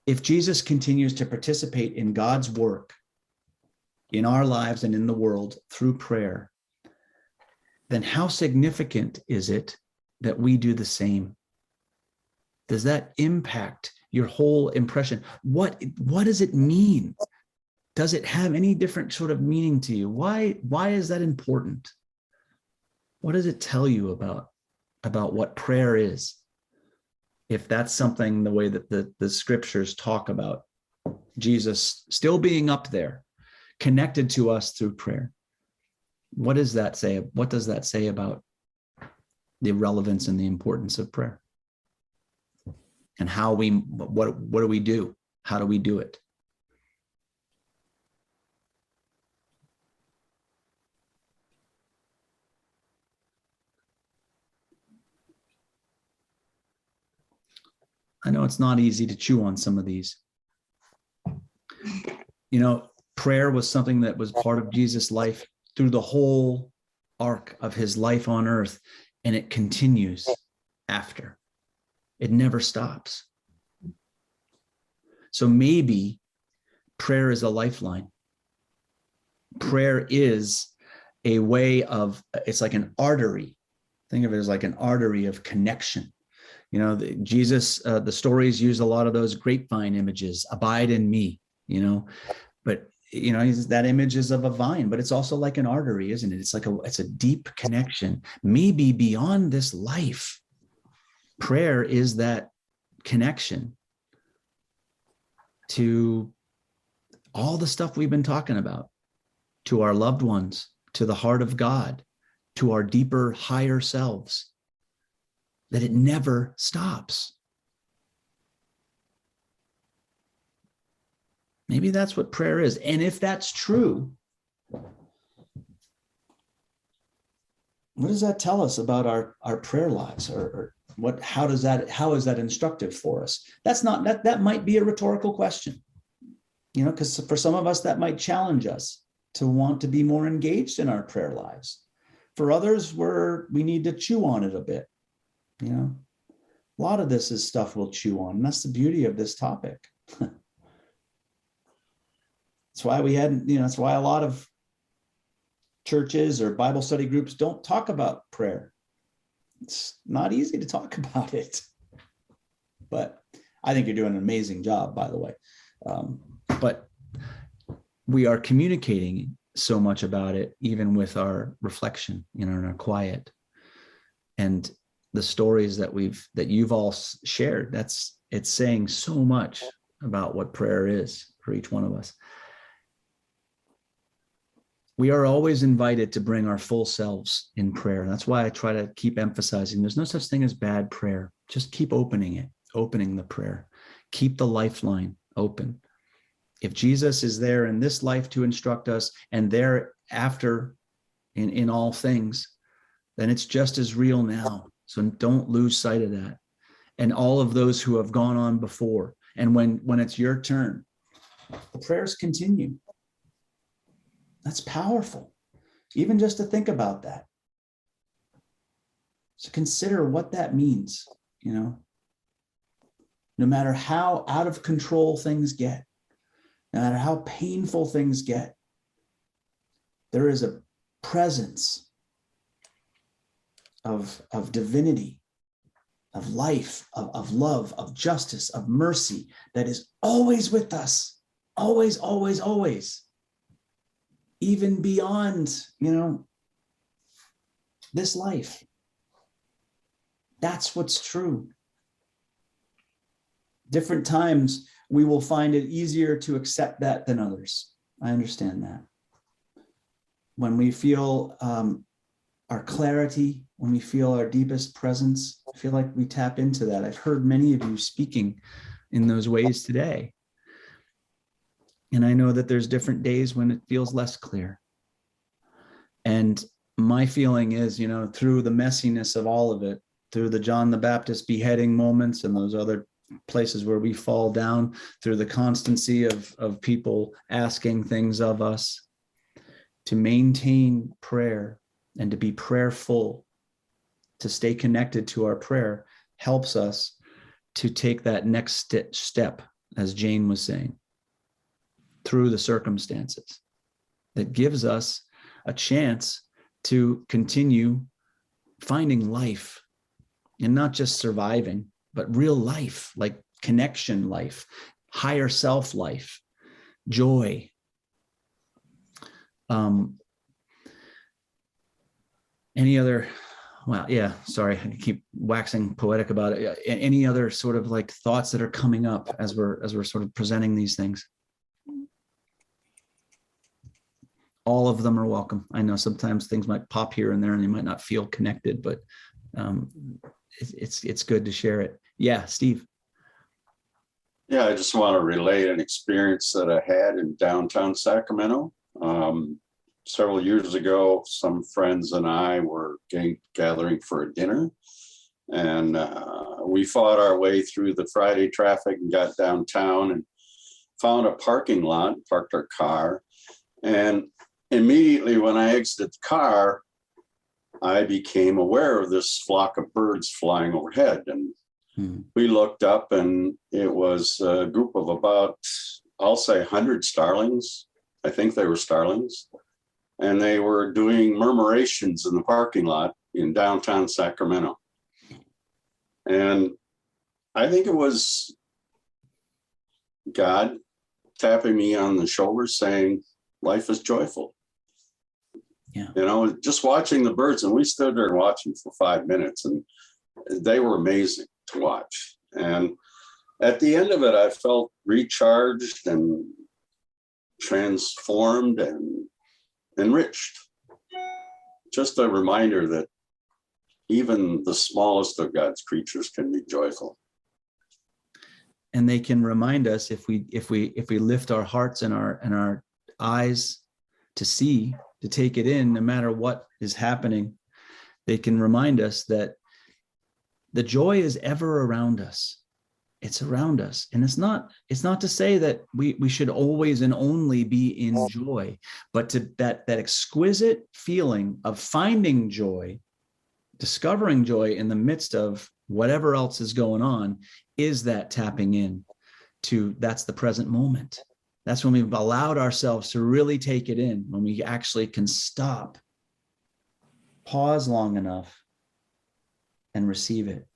if Jesus continues to participate in God's work in our lives and in the world through prayer, then how significant is it that we do the same? Does that impact your whole impression? What does it mean? Does it have any different sort of meaning to you? Why is that important? What does it tell you about what prayer is? If that's something, the way that the scriptures talk about Jesus still being up there, connected to us through prayer. What does that say? What does that say about the relevance and the importance of prayer? And what do we do? How do we do it? I know it's not easy to chew on some of these. Prayer was something that was part of Jesus' life through the whole arc of his life on earth, and it continues after. It never stops. So maybe prayer is a lifeline. Prayer is a way of, it's like an artery. Think of it as like an artery of connection You know, Jesus, the stories use a lot of those grapevine images, abide in me, you know, but you know, that image is of a vine, but it's also like an artery, isn't it? It's a deep connection, maybe beyond this life. Prayer is that connection to all the stuff we've been talking about, to our loved ones, to the heart of God, to our deeper, higher selves, that it never stops. Maybe that's what prayer is. And if that's true, what does that tell us about our prayer lives, or how is that instructive for us? That might be a rhetorical question, you know, because for some of us that might challenge us to want to be more engaged in our prayer lives. For others, we need to chew on it a bit, you know. A lot of this is stuff we'll chew on, and that's the beauty of this topic. That's why that's why a lot of churches or Bible study groups don't talk about prayer. It's not easy to talk about it. But I think you're doing an amazing job, by the way. But we are communicating so much about it, even with our reflection, you know, in our quiet. And the stories that you've all shared, it's saying so much about what prayer is for each one of us. We are always invited to bring our full selves in prayer. That's why I try to keep emphasizing there's no such thing as bad prayer. Just keep opening the prayer. Keep the lifeline open. If Jesus is there in this life to instruct us and thereafter in all things, then it's just as real now. So don't lose sight of that. And all of those who have gone on before. And when it's your turn, the prayers continue. That's powerful, even just to think about that. So consider what that means, you know. No matter how out of control things get, no matter how painful things get, there is a presence of divinity, of life, of love, of justice, of mercy that is always with us, always, always, always. Even beyond, you know, this life. That's what's true. Different times, we will find it easier to accept that than others. I understand that. When we feel our clarity, when we feel our deepest presence, I feel like we tap into that. I've heard many of you speaking in those ways today. And I know that there's different days when it feels less clear. And my feeling is, you know, through the messiness of all of it, through the John the Baptist beheading moments and those other places where we fall down, through the constancy of people asking things of us, to maintain prayer and to be prayerful, to stay connected to our prayer, helps us to take that next step, as Jane was saying, through the circumstances. That gives us a chance to continue finding life, and not just surviving, but real life, like connection life, higher self life, joy. Any other, well, yeah, sorry, I keep waxing poetic about it. Any other sort of like thoughts that are coming up as we're sort of presenting these things? All of them are welcome. I know sometimes things might pop here and there and they might not feel connected, but it's good to share it. Yeah, Steve. Yeah, I just want to relay an experience that I had in downtown Sacramento. Several years ago, some friends and I were gathering for a dinner, and we fought our way through the Friday traffic and got downtown and found a parking lot, parked our car, and immediately when I exited the car, I became aware of this flock of birds flying overhead. And we looked up and it was a group of about, I'll say 100 starlings. I think they were starlings. And they were doing murmurations in the parking lot in downtown Sacramento. And I think it was God tapping me on the shoulder saying, life is joyful. Yeah. You know, just watching the birds, and we stood there and watched them for 5 minutes, and they were amazing to watch. And at the end of it, I felt recharged and transformed and enriched. Just a reminder that even the smallest of God's creatures can be joyful. And they can remind us, if we lift our hearts and our eyes to see, to take it in, no matter what is happening, they can remind us that the joy is ever around us. It's around us. And it's not to say that we should always and only be in joy, but to that exquisite feeling of finding joy, discovering joy in the midst of whatever else is going on, is that tapping in to, that's the present moment. That's when we've allowed ourselves to really take it in, when we actually can stop, pause long enough, and receive it.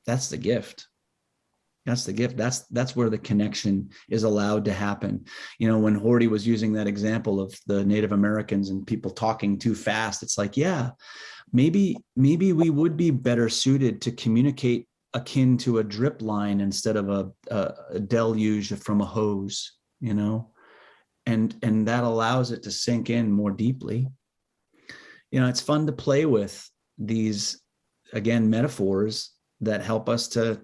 That's the gift. That's the gift. That's where the connection is allowed to happen. You know, when Horty was using that example of the Native Americans and people talking too fast, it's like, yeah, maybe we would be better suited to communicate akin to a drip line instead of a deluge from a hose, you know, and that allows it to sink in more deeply. You know, it's fun to play with these, again, metaphors that help us to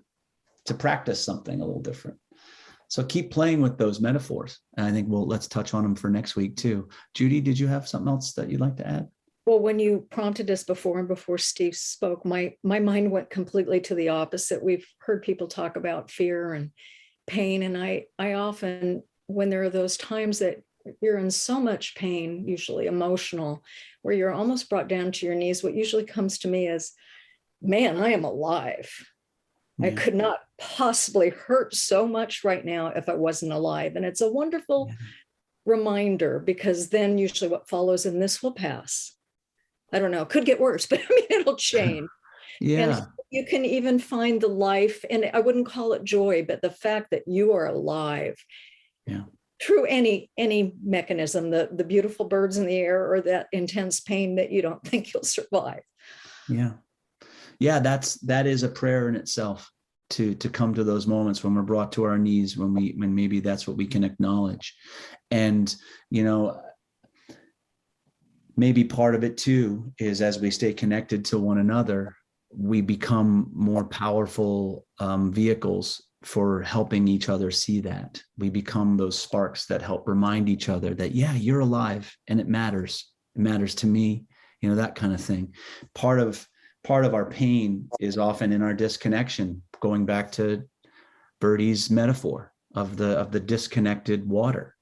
practice something a little different. So keep playing with those metaphors. And I think let's touch on them for next week too. Judy, did you have something else that you'd like to add? Well, when you prompted us before and before Steve spoke, my mind went completely to the opposite. We've heard people talk about fear and pain. And I often, when there are those times that you're in so much pain, usually emotional, where you're almost brought down to your knees, what usually comes to me is, man, I am alive. I could not possibly hurt so much right now if I wasn't alive. And it's a wonderful reminder, because then usually what follows in this will pass. I don't know, it could get worse, but I mean, it'll change. Yeah. And you can even find the life, and I wouldn't call it joy, but the fact that you are alive. Yeah. Through any mechanism, the beautiful birds in the air, or that intense pain that you don't think you'll survive. Yeah. Yeah, that is a prayer in itself, to come to those moments when we're brought to our knees, when maybe that's what we can acknowledge. And, you know, maybe part of it too is, as we stay connected to one another, we become more powerful vehicles for helping each other see that. We become those sparks that help remind each other that, yeah, you're alive and it matters. It matters to me, you know, that kind of thing. Part of our pain is often in our disconnection, going back to Bertie's metaphor of the disconnected water.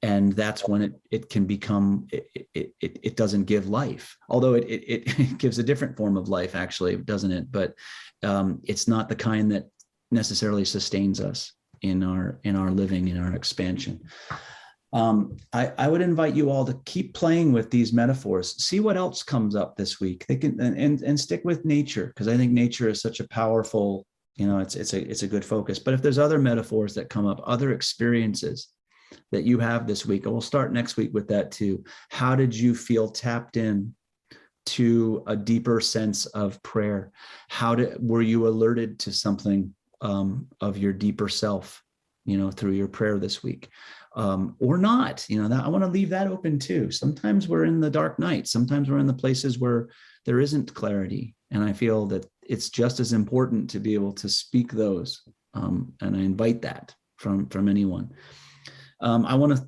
And that's when it can become, it doesn't give life, although it gives a different form of life, actually, doesn't it? But it's not the kind that necessarily sustains us in our living, in our expansion. I would invite you all to keep playing with these metaphors, see what else comes up this week. They can, and stick with nature, because I think nature is such a powerful, you know, it's a good focus. But if there's other metaphors that come up, other experiences that you have this week, and we'll start next week with that too. How did you feel tapped in to a deeper sense of prayer? Were you alerted to something of your deeper self, you know, through your prayer this week, or not? You know, that I want to leave that open too. Sometimes we're in the dark night. Sometimes we're in the places where there isn't clarity, and I feel that it's just as important to be able to speak those, and I invite that from anyone. I want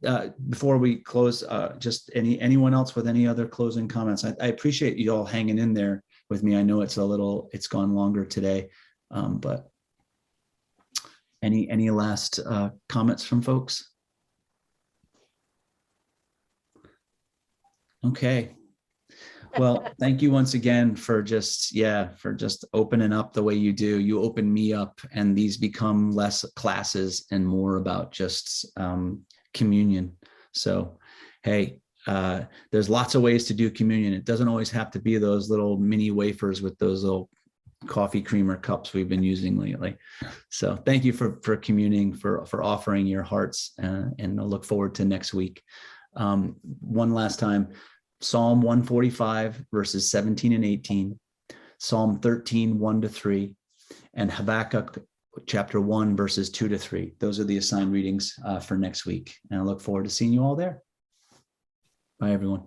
to, before we close, just anyone else with any other closing comments. I appreciate you all hanging in there with me. I know it's gone longer today, but any last comments from folks? Okay. Well, thank you once again for just opening up the way you do. You open me up, and these become less classes and more about just communion. So, hey, there's lots of ways to do communion. It doesn't always have to be those little mini wafers with those little coffee creamer cups we've been using lately. So thank you for communing, for offering your hearts, and I'll look forward to next week. One last time, Psalm 145 verses 17 and 18, Psalm 13, 1-3, and Habakkuk chapter 1 verses 2-3. Those are the assigned readings for next week. And I look forward to seeing you all there. Bye, everyone.